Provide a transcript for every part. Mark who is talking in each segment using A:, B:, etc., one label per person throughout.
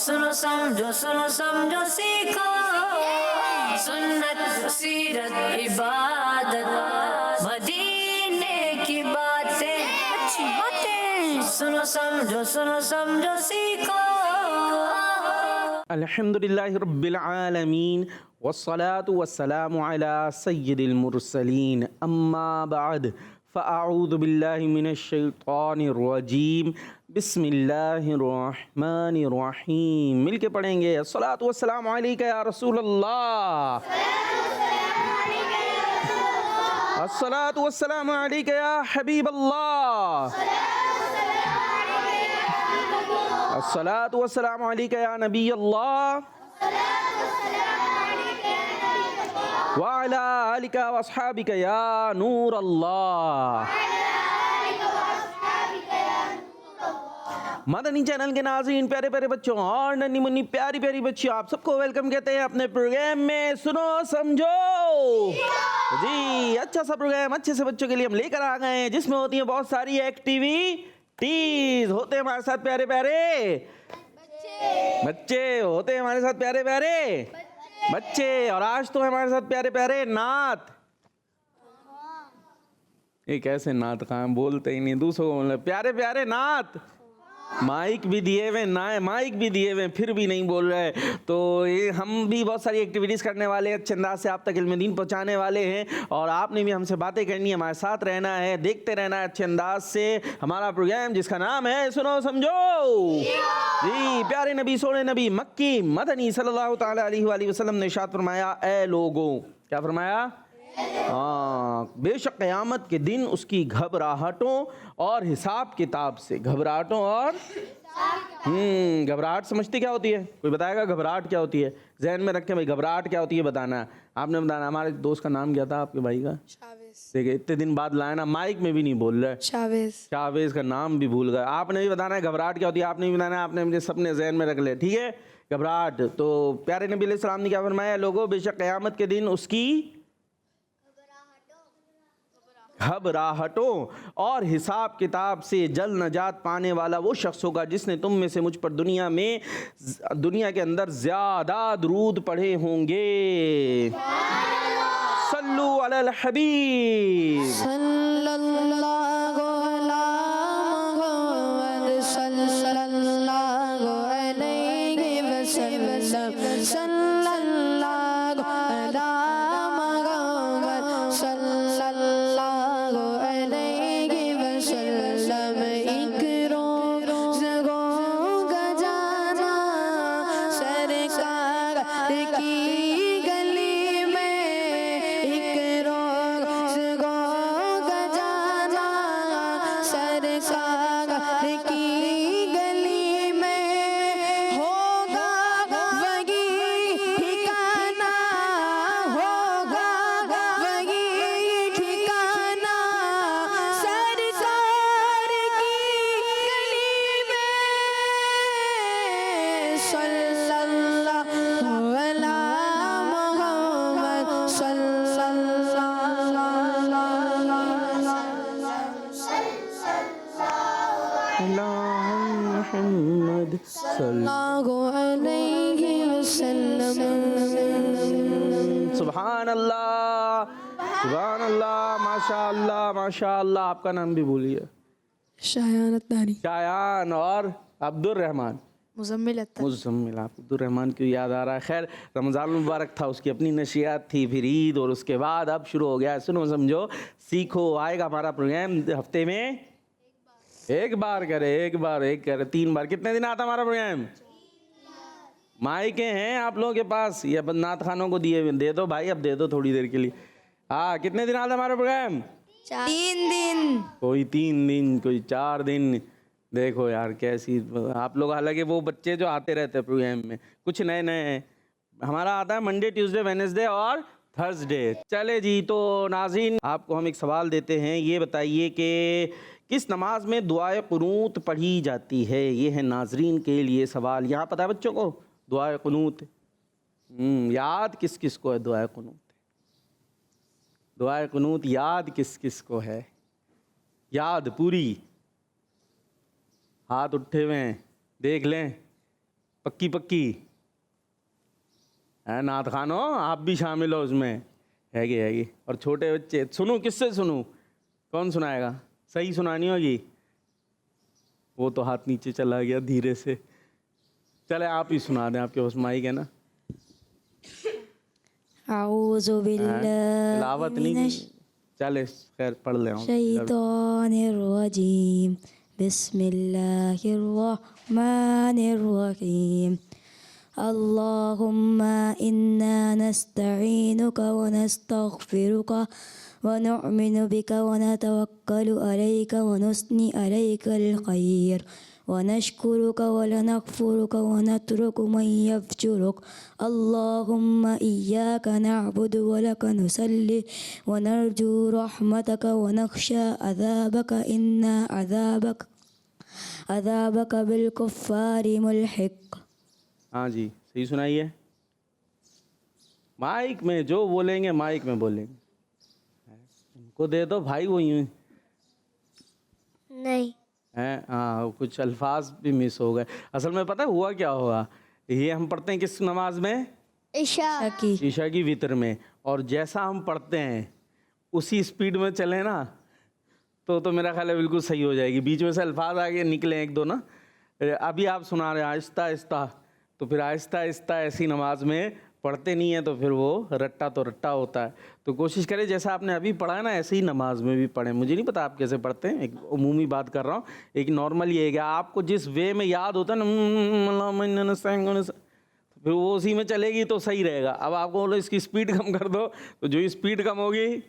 A: सुनो समझो सीखो सुन्नत सीरत इबादत मदीने की बातें अच्छी बातें सुनो समझो सीखो।
B: अल्हम्दुलिल्लाहि रब्बिल आलमीन वस्सलातु वस्सलामु अला सय्यिदिल मुरसलीन अम्मा बाद फ़अऊज़ु बिल्लाहि मिनश शैतानिर रजीम बिस्मिल्लाहिर रहमानिर रहीम। मिलके पढ़ेंगे अस्सलातु वस्सलामु अलैका या रसूलल्लाह, अस्सलातु वस्सलामु अलैका या हबीबल्लाह, अस्सलातु वस्सलामु अलैका या नबी अल्लाह व अला आलिका व अस्हाबिका या नूर अल्लाह। मदनी चैनल के नाज़रीन, प्यारे प्यारे बच्चों और नन्ही मुन्नी प्यारी प्यारी बच्चियों, आप सबको वेलकम कहते हैं अपने प्रोग्राम में सुनो समझो। जी, अच्छा सा प्रोग्राम अच्छे से बच्चों के लिए हम लेकर आ गए हैं, जिसमें होती हैं बहुत सारी एक्टिविटीज। होते हैं हमारे साथ प्यारे प्यारे बच्चे, होते हैं हमारे साथ प्यारे प्यारे बच्चे। और आज तो हमारे साथ प्यारे प्यारे नात। एक ऐसे नात कहाँ बोलते ही नहीं, दूसरों को बोलते प्यारे प्यारे नात। माइक भी दिए हुए माइक भी दिए हुए फिर भी नहीं बोल रहे। तो ये हम भी बहुत सारी एक्टिविटीज़ करने वाले हैं, अच्छे अंदाज से आप तक इल्म दीन पहुंचाने वाले हैं। और आपने भी हमसे बातें करनी है, हमारे साथ रहना है, देखते रहना है अच्छे अंदाज से हमारा प्रोग्राम जिसका नाम है सुनो समझो। जी, प्यारे नबी सोने नबी मक्की मदनी सल्लल्लाहु ताला अलैहि वसल्लम ने इरशाद फरमाया, ए लोगों, क्या फरमाया? हाँ, बेशक क़यामत के दिन उसकी घबराहटों और हिसाब किताब से, घबराहटों और घबराहट समझती क्या होती है? कोई बताएगा घबराहट क्या होती है? जहन में रखें भाई, घबराहट क्या होती है बताना है। आपने बताना। हमारे दोस्त का नाम क्या था आपके भाई का? देखिए इतने दिन बाद लाया ना, माइक में भी नहीं बोल रहे। शावेज का नाम भी भूल गए। आपने भी बताना है घबराहट क्या होती है, आपने भी बताना है। आपने मुझे सबने जहन में रख ले, ठीक है? घबराहट। तो प्यारे नबी अलैहि सलाम ने क्या फरमाया? लोगों, बेशक क़यामत के दिन उसकी घबराहटों और हिसाब किताब से जल नजात पाने वाला वो शख्स होगा जिसने तुम में से मुझ पर दुनिया के अंदर ज्यादा दुरूद पढ़े होंगे। सल्लु अलल हबीब
C: सल्लल्लाहु अलैहि वसल्लम सल्लल्लाहु अलैहि वसल्लम। एक रोज़ होगा जाना सरकार की गली में, एक रोज़ होगा जाना सरकार की गली में, होगा वही ठिकाना, होगा वही ठिकाना सरकार की गली में। सल्लल्लाहु अला मुहम्मद सल्लल्लाहु
B: मुहम्मद
C: अलैहि वसल्लम।
B: सुभान अल्लाह, माशाअल्लाह माशाअल्लाह। आपका नाम भी भूलिए।
C: शायान अत्तारी।
B: शायान और अब्दुल रहमान।
C: मुज़म्मिल अत्तारी।
B: मुज़म्मिल। आप अब्दुल रहमान क्यों याद आ रहा है? खैर, रमज़ान मुबारक था, उसकी अपनी नशियात थी, फिर ईद, और उसके बाद अब शुरू हो गया सुनो समझो सीखो। आएगा हमारा प्रोग्राम हफ्ते में एक बार करे, तीन बार। कितने दिन आता हमारा प्रोग्राम? माइके हैं आप लोगों के पास या नात खानों को दिए? दे दो भाई, अब दे दो थोड़ी देर के लिए। हाँ, कितने दिन आता हमारा प्रोग्राम?
C: 3 दिन।
B: कोई 3 दिन, कोई 4 दिन। देखो यार कैसी आप लोग। हालांकि वो बच्चे जो आते रहते हैं प्रोग्राम में, कुछ नए नए हैं। हमारा आता है मंडे, ट्यूसडे, वेडनेसडे और थर्सडे। चले जी, तो नाज़रीन आपको हम एक सवाल देते हैं, ये बताइए कि किस नमाज में दुआए कुनूत पढ़ी जाती है? ये है नाज़रीन के लिए सवाल। यहाँ पता है बच्चों को दुआए कुनूत? याद किस किस को है दुआए कुनूत? दुआए कुनूत याद किस किस को है? याद पूरी? हाथ उठे हुए हैं, देख लें। पक्की पक्की है नात खानो, आप भी शामिल हो उसमें, हैगी। और छोटे बच्चे सुनूं, किससे सुनूं, कौन सुनाएगा, सही सुनानी होगी। वो तो हाथ नीचे चला गया धीरे से, चले आप ही सुना दें, आपके पास माइक है ना।
C: अऊज़ु
B: तिलावत नहीं
C: बिल्लाहि
B: की, चले खैर पढ़ ले।
C: शैतानिर्रजीम बिस्मिल्लाहिर्रहमानिर्रहीम अल्लाहुम्मा इन्ना नस्तईनुका व नस्तगफिरुका व नु'मिनु बिका व नतवक्कलु अलैका व नुस्नी अलैकल खैर व नशकुरुका व लनकफुरुका व नत्रुकु मन यफजुरुक अल्लाहुम्मा इय्याका नअबुदु व लका नुसल्ली व नरजू रहमतका व नख्शा अज़ाबका इन्ना अज़ाबका बिलकुफ्फारि मुल्हिक।
B: हाँ जी, सही सुनाइए। माइक में जो बोलेंगे माइक में बोलेंगे, उनको दे दो भाई, वो यूं
C: नहीं
B: हैं। हाँ, कुछ अल्फाज भी मिस हो गए। असल में पता है हुआ क्या होगा, ये हम पढ़ते हैं किस नमाज में,
C: ईशा की
B: ईशा की वितर में, और जैसा हम पढ़ते हैं उसी स्पीड में चले ना तो मेरा ख्याल है बिल्कुल सही हो जाएगी। बीच में से अल्फाज आगे निकले एक दो ना, अभी आप सुना रहे हैं आहिस्ता आहिस्ता, तो फिर आहिस्ता आहिस्ता ऐसी नमाज में पढ़ते नहीं है तो फिर वो रट्टा तो रट्टा होता है। तो कोशिश करें जैसा आपने अभी पढ़ा है ना ऐसे ही नमाज में भी पढ़ें। मुझे नहीं पता आप कैसे पढ़ते हैं, एक उमूमी बात कर रहा हूँ, एक नॉर्मल ये है कि आपको जिस वे में याद होता है ना, तो फिर वो उसी में चलेगी तो सही रहेगा। अब आपको बोलो इसकी स्पीड कम कर दो, तो जो स्पीड कम होगी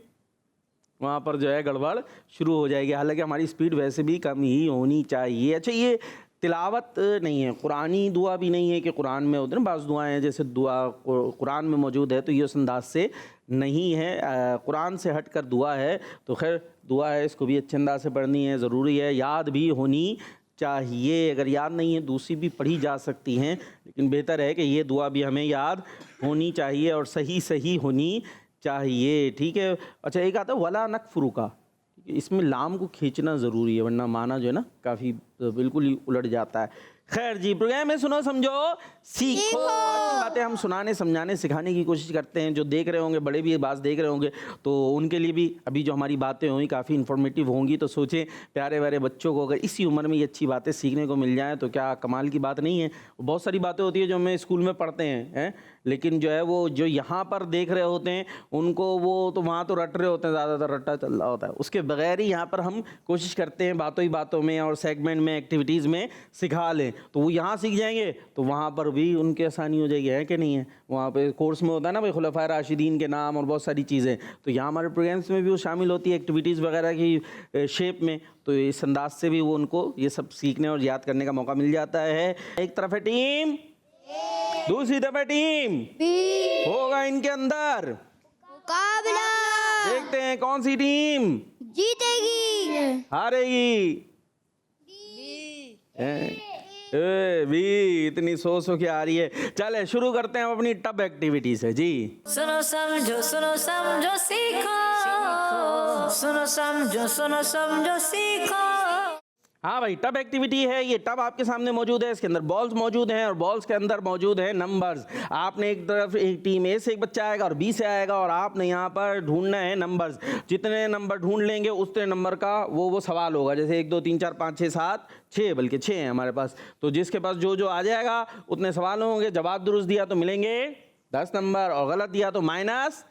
B: वहाँ पर जो है गड़बड़ शुरू हो जाएगी। हालांकि हमारी स्पीड वैसे भी कम ही होनी चाहिए। अच्छा, ये तिलावत नहीं है, कुरानी दुआ भी नहीं है कि कुरान में होते ना बाज़ दुआएं हैं, जैसे दुआ कुरान में मौजूद है तो ये उस अंदाज से नहीं है, कुरान से हट कर दुआ है। तो खैर दुआ है, इसको भी अच्छे अंदाज से पढ़नी है, ज़रूरी है, याद भी होनी चाहिए। अगर याद नहीं है दूसरी भी पढ़ी जा सकती हैं, लेकिन बेहतर है कि ये दुआ भी हमें याद होनी चाहिए और सही सही होनी चाहिए। ठीक है। अच्छा, एक आता है वला नकफुरु का, इसमें लाम को खींचना ज़रूरी है वरना माना जो है ना काफ़ी बिल्कुल ही उलट जाता है। खैर जी, प्रोग्राम में सुनो समझो सीखो। अच्छी बातें हम सुनाने समझाने सिखाने की कोशिश करते हैं। जो देख रहे होंगे, बड़े भी ये बात देख रहे होंगे, तो उनके लिए भी अभी जो हमारी बातें हुई काफ़ी इन्फॉर्मेटिव होंगी। तो सोचें प्यारे प्यारे बच्चों को अगर इसी उम्र में ये अच्छी बातें सीखने को मिल जाएँ तो क्या कमाल की बात नहीं है। बहुत सारी बातें होती है जो हमें स्कूल में पढ़ते हैं, लेकिन जो है वो जो यहाँ पर देख रहे होते हैं उनको वो तो वहाँ तो रट रहे होते हैं, ज़्यादातर रट्टा चल रहा होता है। उसके बगैर ही यहाँ पर हम कोशिश करते हैं बातों ही बातों में और सेगमेंट में एक्टिविटीज़ में सिखा लें, तो वो यहाँ सीख जाएंगे तो वहाँ पर भी उनकी आसानी हो जाएगी, है कि नहीं है। वहाँ पे कोर्स में होता है ना भाई खुलफाए राशिदीन के नाम और बहुत सारी चीज़ें, तो यहाँ हमारे प्रोग्राम्स में भी वो शामिल होती है एक्टिविटीज़ वगैरह की शेप में। तो इस अंदाज से भी वो उनको ये सब सीखने और याद करने का मौका मिल जाता है। एक तरफ है टीम, दूसरी तरफ है टीम, होगा इनके अंदर
C: मुकाबला,
B: देखते हैं कौन सी टीम
C: जीतेगी
B: हारेगी। भी इतनी सो के आ रही है। चले शुरू करते हैं हम अपनी टब एक्टिविटी से जी।
A: सुनो समझो सीखो, सुनो समझो सीखो।
B: हाँ भाई, टब एक्टिविटी है। ये टब आपके सामने मौजूद है, इसके अंदर बॉल्स मौजूद हैं और बॉल्स के अंदर मौजूद है नंबर्स। आपने एक तरफ एक टीम ए से एक बच्चा आएगा और बी से आएगा और आपने यहाँ पर ढूंढना है नंबर्स। जितने नंबर ढूंढ लेंगे उतने नंबर का वो सवाल होगा। जैसे 1 2 3 4 5 6 7 6, बल्कि 6 हैं हमारे पास। तो जिसके पास जो आ जाएगा उतने सवाल होंगे। जवाब दुरुस्त दिया तो मिलेंगे 10 नंबर और गलत दिया तो -10।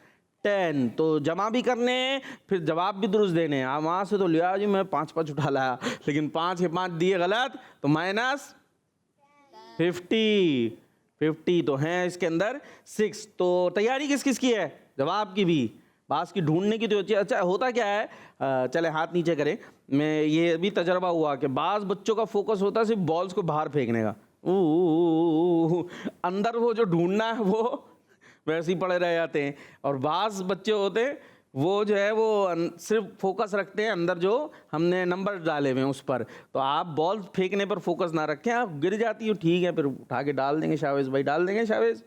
B: तो जमा भी करने हैं, फिर जवाब भी दुरुस्त देने हैं। आप वहाँ से तो लिया जी मैं 5 उठा लाया, लेकिन 5 के 5 दिए गलत तो -50 तो हैं इसके अंदर 6। तो तैयारी किस किस की है? जवाब की भी, बास की ढूंढने की तो। अच्छा, होता क्या है, चले हाथ नीचे करें। मैं ये भी तजर्बा हुआ कि बाज़ बच्चों का फोकस होता है सिर्फ बॉल्स को बाहर फेंकने का, अंदर वो जो ढूंढना है वो वैसे ही पड़े रह जाते हैं। और बाज़ बच्चे होते हैं वो जो है वो सिर्फ फोकस रखते हैं अंदर जो हमने नंबर डाले हुए हैं उस पर। तो आप बॉल फेंकने पर फोकस ना रखें, आप गिर जाती हो ठीक है, फिर उठा के डाल देंगे। शावेज भाई डाल देंगे, शावेज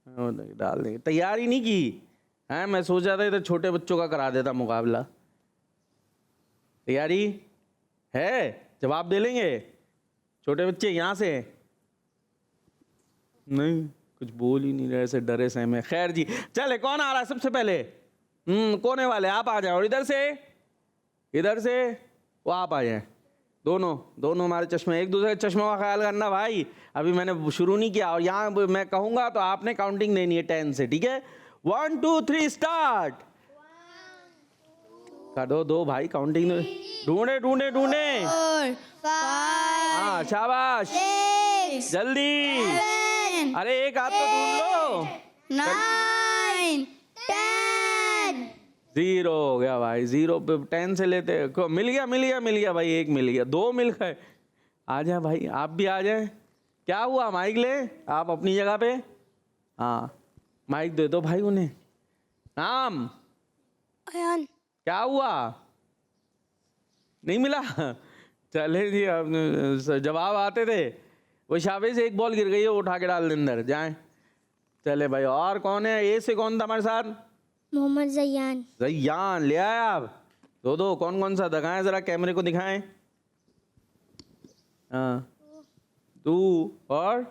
B: डाल देंगे। तैयारी नहीं की है, मैं सोचा था इधर छोटे बच्चों का करा देता मुकाबला। तैयारी है? जवाब दे लेंगे छोटे बच्चे यहाँ से? नहीं कुछ बोल ही नहीं रहे, ऐसे डरे सहमे। खैर जी, चले कौन आ रहा है सबसे पहले? कोने वाले आप आ जाओ, और इधर से वो आप आ जाए। दोनों हमारे चश्मे, एक दूसरे के चश्मों का ख्याल करना भाई। अभी मैंने शुरू नहीं किया, और यहाँ मैं कहूँगा तो आपने काउंटिंग देनी है 10 से, ठीक है? 1 2 3 स्टार्ट। का दो भाई काउंटिंग ढूंढे।
C: 4 5
B: हाँ शाबाश,
C: 6
B: जल्दी।
C: 7
B: अरे एक हाथ तो ढूंढ लो।
C: 9 10
B: 0 हो गया भाई, 0 पे 10 से लेते मिल गया भाई, एक मिल गया, 2 मिल गए। आ जाए भाई, आप भी आ जाए। क्या हुआ? माइक ले आप अपनी जगह पे। हाँ माइक दे दो भाई उन्हें। नाम
C: अयान।
B: क्या हुआ? नहीं मिला? चले जी, अब जवाब आते थे। वो शाबे से एक बॉल गिर गई है, वो उठा के डाल दे अंदर, जाए। चले भाई, और कौन है? ए से कौन था हमारे साथ?
C: मोहम्मद ज़ैयान।
B: ले आए आप। दो कौन सा दिखाएं जरा, कैमरे को दिखाएं। हाँ 2 और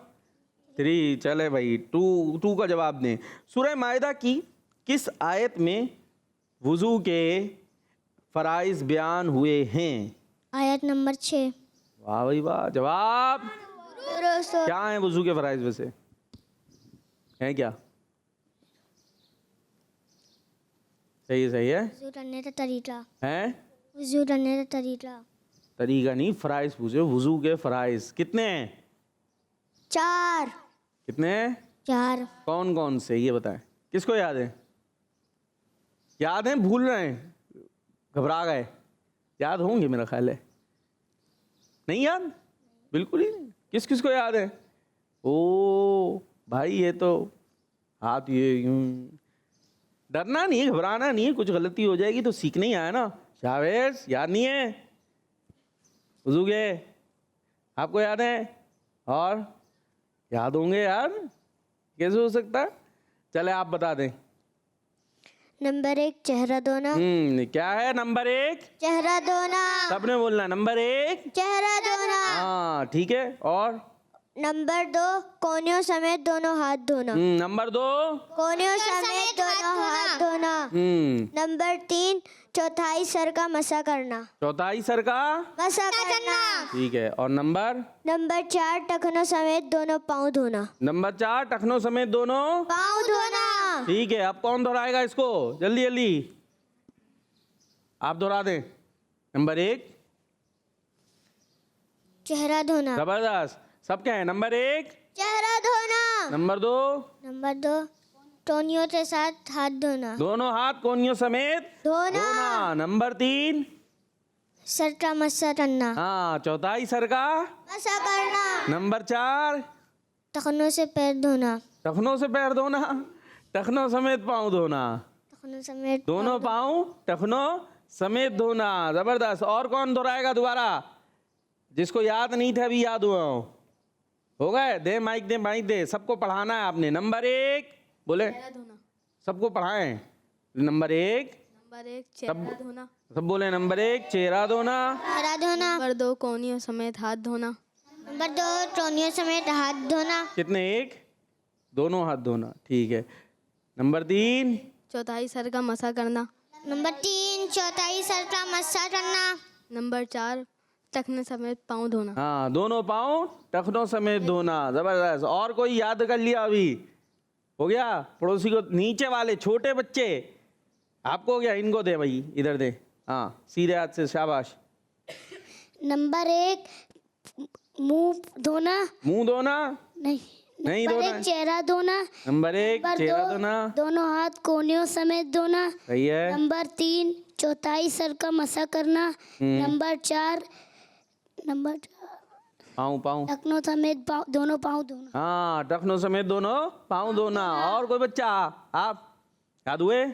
B: 3। चले भाई, 2 का जवाब दें। सूरह माइदा की किस आयत में वुजू के फराइज बयान हुए हैं?
C: आयत नंबर 6।
B: वाह भाई वाह, जवाब क्या है वुजू के फराइज में से? है क्या? सही है
C: वुज़ू करने का तरीका।
B: हैं?
C: वुज़ू करने का तरीका।
B: तरीका नहीं, फराइज पूछे। वुजू के फराइज कितने हैं?
C: 4।
B: कितने हैं?
C: 4।
B: कौन से ये बताएं, किसको याद है? याद है? भूल रहे हैं? घबरा गए? याद होंगे मेरा ख्याल है। नहीं याद? बिल्कुल ही नहीं। किस को याद है? ओ भाई, ये तो हाथ ये यूं। डरना नहीं है, घबराना नहीं है, कुछ गलती हो जाएगी तो सीखने ही आया ना। शावेज याद नहीं है? वुजू के आपको याद है? और याद होंगे यार, कैसे हो सकता? चले आप बता दें।
C: नंबर 1 चेहरा धोना।
B: क्या है नंबर 1?
C: चेहरा धोना।
B: सबने बोलना नंबर 1
C: चेहरा धोना।
B: हाँ ठीक है। और
C: नंबर 2 कोहनियों समेत दोनों हाथ धोना।
B: नंबर 2
C: कोहनियों समेत दोनों हाथ धोना। नंबर 3 चौथाई सर का मसा करना।
B: चौथाई सर का
C: मसा करना।
B: ठीक है। और नंबर
C: 4 टखनों समेत दोनों पाँव धोना।
B: नंबर 4 टखनों समेत दोनों
C: पाँव धोना।
B: ठीक है। अब कौन दोहराएगा इसको? जल्दी आप दोहरा दें। नंबर 1
C: चेहरा धोना।
B: जबरदस्त। सब क्या है? नंबर 1
C: चेहरा धोना।
B: नंबर 2
C: टोनियों के साथ हाथ धोना।
B: दोनों हाथ कोहनियों समेत
C: धोना।
B: नंबर 3
C: सर का मसा करना।
B: हाँ चौथाई सर का
C: मसा करना।
B: नंबर 4
C: टखनों से पैर धोना।
B: टखनों से पैर धोना। टखनों समेत पाँव धोना।
C: टखनों समेत
B: दोनों पाँव टखनों समेत धोना। जबरदस्त। और कौन दोहराएगा दोबारा? जिसको याद नहीं था अभी याद हुआ हो गए? दे माइक दे। सबको पढ़ाना है आपने। नंबर 1 बोले, सबको पढ़ाएं। नंबर 1
D: चेहरा धोना।
B: सब बोले नंबर 1 चेहरा धोना।
D: नंबर 2 कोहनियों समेत हाथ धोना।
C: नंबर 2 टोनियों समेत हाथ धोना।
B: कितने? 1 दोनों हाथ धोना। ठीक है। नंबर 3
D: चौथाई सर का मसा करना।
C: नंबर 3 चौथाई सर का मसा करना।
D: नंबर 4 टखने समेत पाँव धोना।
B: हाँ दोनों पाँव टखनों समेत धोना। जबरदस्त। और कोई याद कर लिया? अभी हो गया? पड़ोसी को, नीचे वाले छोटे बच्चे आपको हो गया? इनको दे भाई, इधर दे। हाँ सीधे हाथ से, शाबाश।
C: नंबर 1 मुंह धोना।
B: मुंह धोना
C: नहीं
B: नहीं
C: नंबर
B: धोना।
C: 1 चेहरा धोना।
B: नंबर 1
C: नंबर
B: चेहरा
C: 2
B: धोना।
C: दोनों हाथ कोहनियों समेत धोना।
B: सही है।
C: नंबर 3 चौथाई सर का मसा करना। नंबर 4
B: पाँव
C: टखनों समेत दोनों पाँव धोना।
B: हाँ टखनों समेत दोनों पाँव धोना। और कोई बच्चा? आप याद हुए?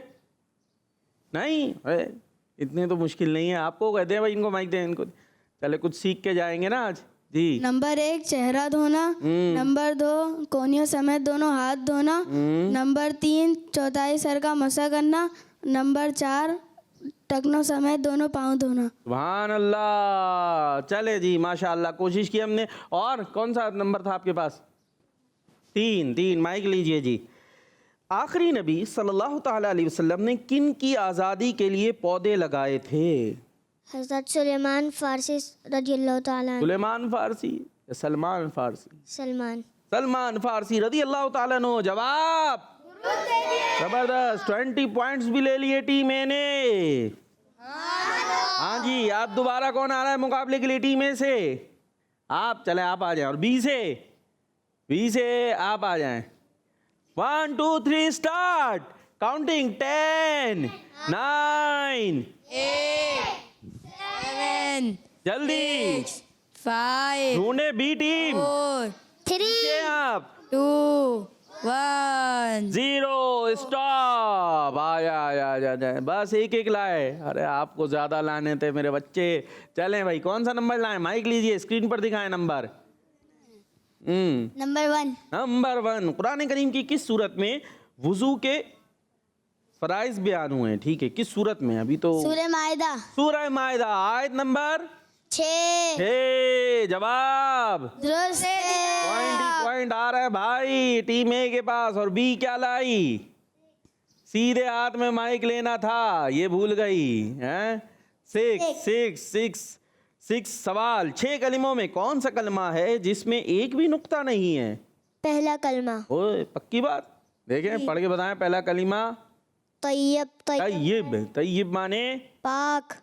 B: नहीं? अरे इतने तो मुश्किल नहीं है। आपको कहते हैं भाई, इनको माइक दें इनको। चले कुछ सीख के जाएंगे ना आज जी।
D: नंबर 1 चेहरा धोना। नंबर 2 कोहनियों समेत दोनों हाथ धोना। नंबर 3 चौथाई सर का मसा करना। नंबर 4 टखनों समेत दोनों पाँव धोना।
B: सुभान अल्लाह। चले जी माशाअल्लाह, कोशिश की हमने। और कौन सा नंबर था आपके पास? तीन माइक लीजिए जी। आखिरी नबी सल्लल्लाहु ताला अलैहि वसल्लम ने किन की आज़ादी के लिए पौधे लगाए थे?
E: हज़रत सुलेमान फ़ारसी रज़ियल्लाहु ताला अन्हु।
B: सुलेमान फारसी या सलमान फारसी? सलमान फारसी रज़ी अल्लाह ताला अन्हु। जवाब जबरदस्त, 20 पॉइंट्स भी ले लिए टीम ए ने। हाँ जी, आप दोबारा कौन आ रहा है मुकाबले के लिए टीम ए से? आप चले, आप आ जाएं। और बी से आप आ जाएं। 1 2 3 स्टार्ट काउंटिंग। 10 9
C: 7
B: जल्दी
C: 5
B: ढूंढे बी टीम।
C: 4
B: पीछे आप
C: 2 1
B: 0 स्टॉप। आ जाए बस एक लाए। अरे आपको ज्यादा लाने थे मेरे बच्चे। चलें भाई, कौन सा नंबर लाएं? माइक लीजिए, स्क्रीन पर दिखाएं नंबर। नंबर 1। कुरान करीम की किस सूरत में वुजू के फराइज बयान हुए हैं? ठीक है, किस सूरत में? अभी तो सूरह माइदा आयत नंबर 6। जवाब पॉइंट आ रहा है भाई टीम ए के पास। और बी क्या लाई? सीधे हाथ में माइक लेना था, ये भूल गई हैं। 6 सवाल। 6 कलिमों में कौन सा कलमा है जिसमें एक भी नुक्ता नहीं है?
E: पहला कलमा
B: ओए पक्की बात, देखें पढ़ के बताएं। पहला कलिमा तय्यब माने
E: पाक।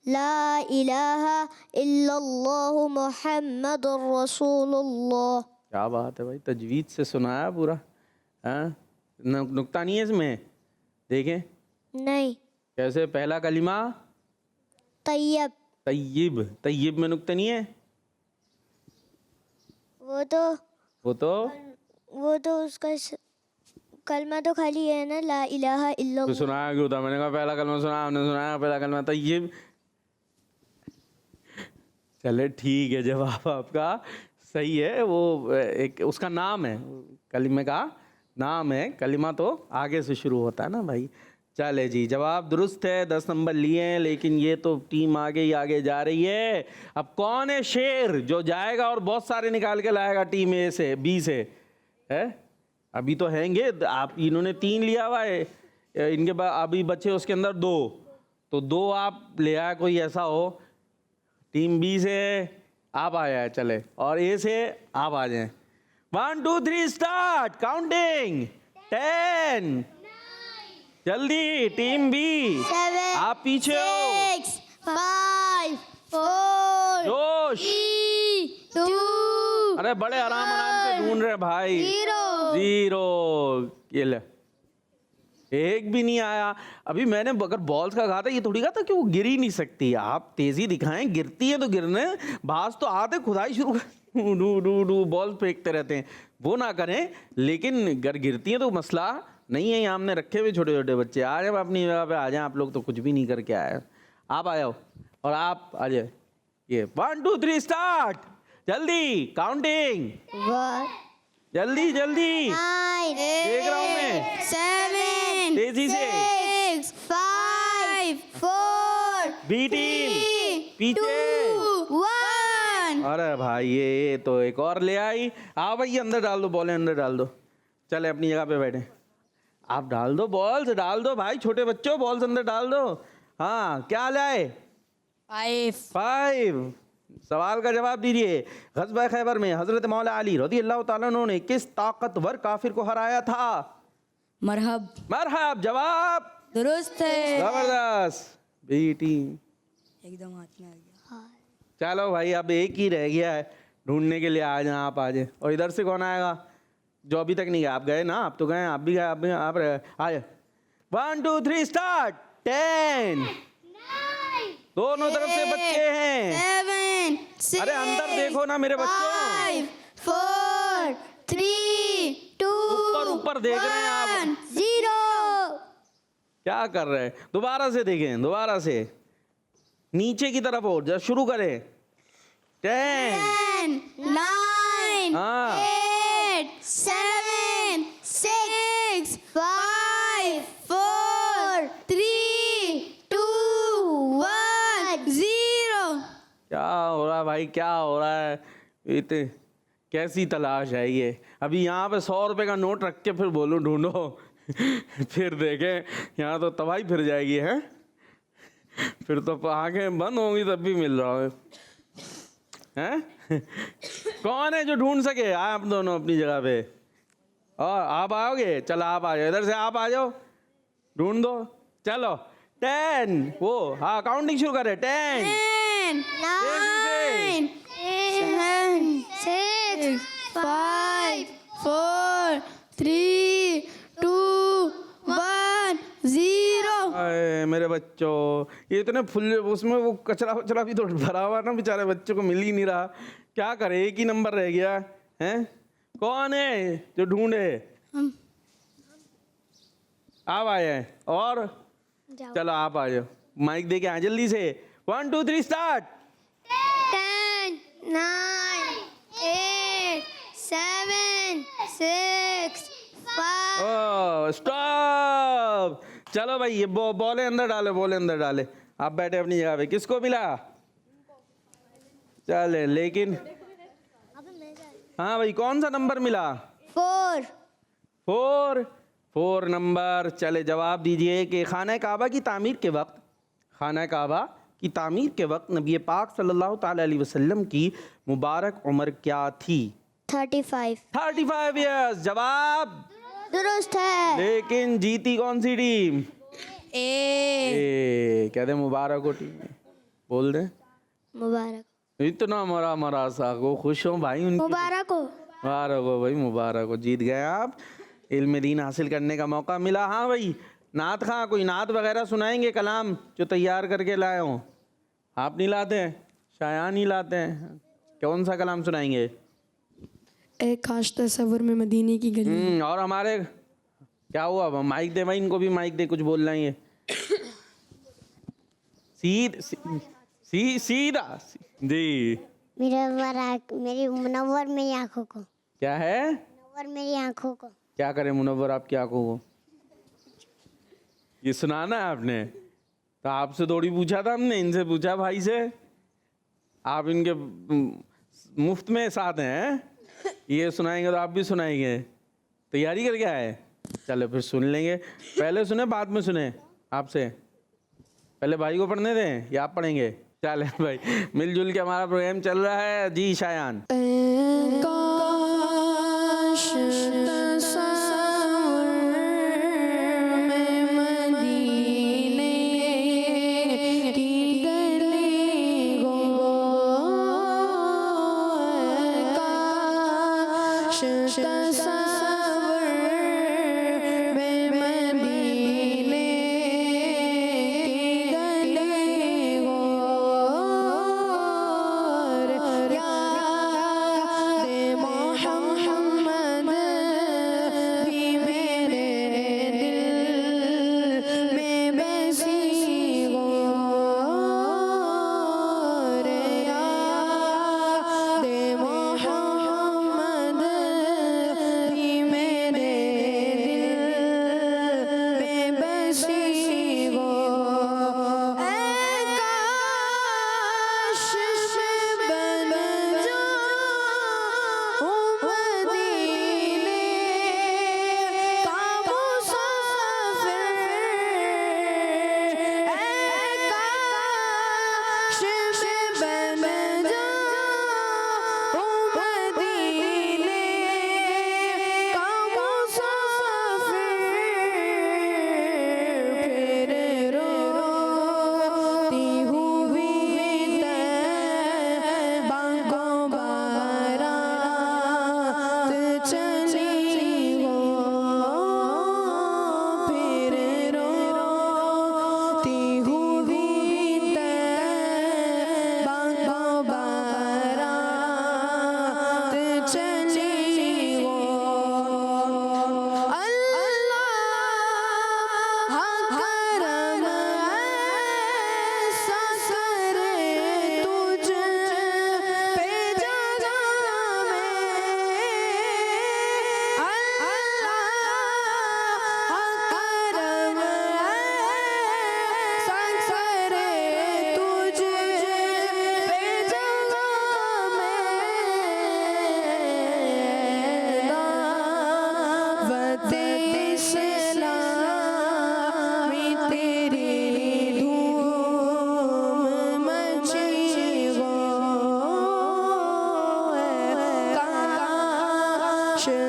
E: ला इलाहा इल्लल्लाहु मुहम्मदुर रसूलुल्लाह।
B: क्या बात है भाई, तजवीद से सुनाया पूरा। हाँ, नुक्ता नहीं है इसमें? देखें
E: नहीं।
B: कैसे? पहला कलिमा तय्यब में नुक्ता नहीं है? वो तो
E: उसका कलमा तो खाली है ना, ला इलाहा
B: तो
E: इल्लल्लाह।
B: सुनाया क्यों था? मैंने कहा पहला कलमा सुना, हमने सुनाया पहला कलमा तय्यब। चले ठीक है, जवाब आपका सही है। वो एक उसका नाम है, कलिमे का नाम है। कलिमा तो आगे से शुरू होता है ना भाई। चले जी, जवाब दुरुस्त है, 10 नंबर लिए हैं। लेकिन ये तो टीम आगे ही आगे जा रही है। अब कौन है शेर जो जाएगा और बहुत सारे निकाल के लाएगा टीम ए से बी से? है अभी तो हैंगे आप, इन्होंने 3 लिया हुआ है, इनके बाद अभी बचे उसके अंदर 2, तो 2 आप ले आया। कोई ऐसा हो टीम बी से आप आया है, चले, और ए से आप आ जाएं। 1 2 3 स्टार्ट काउंटिंग। 10 जल्दी टीम बी, आप पीछे हो।
E: 6 5 4
B: जोश
E: 3 2
B: अरे बड़े आराम से ढूंढ रहे भाई। 0 ये ले, एक भी नहीं आया। अभी मैंने अगर बॉल्स का कहा था, ये थोड़ी कहा था कि वो गिर ही नहीं सकती। आप तेजी दिखाएं, गिरती है तो गिरने, बाज तो आते खुदाई शुरू डू बॉल फेंकते रहते हैं, वो ना करें। लेकिन अगर गिरती है तो मसला नहीं है। हमने रखे हुए छोटे छोटे बच्चे, आ जाए अपनी जगह पे, आ जाए। आप लोग तो कुछ भी नहीं करके आए, आप आ जाओ और आप आ जाए। ये 1 2 3 स्टार्ट, जल्दी काउंटिंग, जल्दी
E: 9
B: देख रहा हूं मैं,
E: 7
B: तेजी से
E: 6 5 4
B: बी टीम पीछे।
E: 1।
B: अरे भाई ये तो एक और ले आई। आओ भाई अंदर डाल दो, बॉलें अंदर डाल दो। चले अपनी जगह पे बैठे, आप डाल दो बॉल्स, डाल दो भाई, छोटे बच्चों बॉल्स अंदर डाल दो। हाँ क्या लाए? 5। सवाल का जवाब दीजिए। ग़ज़वा खैबर में हज़रत मौला अली रज़ी अल्लाह ताला अन्हु ने किस ताकतवर काफिर को हराया था? मरहब जवाब
C: दुरुस्त है।
B: जबरदस्त बी टीम,
C: एकदम हाथ में आ गया।
B: चलो भाई अब एक ही रह गया है ढूंढने के लिए। आ जाए, आप आ जाए। और इधर से कौन आएगा जो अभी तक नहीं गया? आप गए ना, आप तो गए, आप भी गए, आप आ जाए। 1 2 3 स्टार्ट। 10 दोनों तरफ से बच्चे हैं।
E: 7 6
B: अरे अंदर देखो ना मेरे बच्चों,
E: 5 4 3 2
B: ऊपर देख रहे हैं आप,
E: 0।
B: क्या कर रहे हैं? दोबारा से देखें, दोबारा से नीचे की तरफ और जब शुरू करें। 10
E: 9
B: हाँ
E: 8 7 6 5 4 3 2 1 0।
B: क्या हो रहा है भाई, क्या हो रहा है? कैसी तलाश है ये। अभी यहाँ पे 100 रुपये का नोट रख के फिर बोलूँ ढूंढो फिर देखें यहाँ तो तबाही फिर जाएगी है। फिर तो आंखें बंद होंगी तब भी मिल रहा है हैं? कौन है जो ढूंढ सके? आप दोनों अपनी जगह पे। और आप आओगे? चलो आप आ जाओ, इधर से आप आ जाओ, ढूंढ दो। चलो 10 वो हाँ काउंटिंग शुरू करें। 10
D: 9 7 6 5 4 3 2 1 0।
B: अरे मेरे बच्चों, ये इतने फुल उसमें वो कचरा वचरा भी तो भरा हुआ ना, बेचारे बच्चों को मिल ही नहीं रहा। क्या करे, एक ही नंबर रह गया है। कौन है जो ढूंढे? आप आए हैं और चलो आप आ जाओ, माइक दे के आए जल्दी से। 1 2 3 स्टार्ट।
D: 10 9 8 7 6 5
B: ओह स्टॉप। चलो भाई ये बॉले अंदर डाले, बॉले अंदर डाले। आप बैठे अपनी जगह पे। किसको मिला? चले लेकिन हाँ भाई कौन सा नंबर मिला?
D: 4
B: 4 नंबर। चले जवाब दीजिए कि खाना काबा की तामीर के वक्त, खाना काबा की तामीर के वक्त नबी पाक सल्लल्लाहु ताला अलैहि वसल्लम की मुबारक उम्र क्या थी?
E: 35
B: 35 ईयर्स। जवाब
E: दुरुस्त है।
B: लेकिन जीती कौन सी टीम? ए कहते मुबारक हो टीम। बोल दे
E: मुबारक
B: इतना मरा मरा सा को खुश हो भाई उनकी।
E: मुबारक हो।
B: मुबारक हो भाई, मुबारक हो, जीत गए आप। इल्म दीन हासिल करने का मौका मिला। हाँ भाई नात खां कोई नात वगैरह सुनाएंगे, कलाम जो तैयार करके लाए हो? आप नहीं लाते हैं? शायान नहीं लाते हैं? कौन सा कलाम सुनाएंगे?
F: एक खास तस्वर में मदीने की गली।
B: और हमारे क्या हुआ? माइक दे भाई, इनको भी माइक दे, कुछ बोल रहे हैं। सीधा जी।
E: मेरी मुनव्वर मेरी आंखों को।
B: क्या है?
E: मुनव्वर मेरी आंखों को।
B: क्या करें मुनव्वर आपकी आंखों को? ये सुनाना है आपने? तो आपसे थोड़ी पूछा था हमने, इनसे पूछा भाई से। आप इनके मुफ्त में साथ हैं। ये सुनाएंगे तो आप भी सुनाएंगे। तैयारी करके आए? चलो फिर सुन लेंगे। पहले सुने बाद में सुने? आपसे पहले भाई को पढ़ने दें या आप पढ़ेंगे? चले भाई मिलजुल के हमारा प्रोग्राम चल रहा है जी। शायान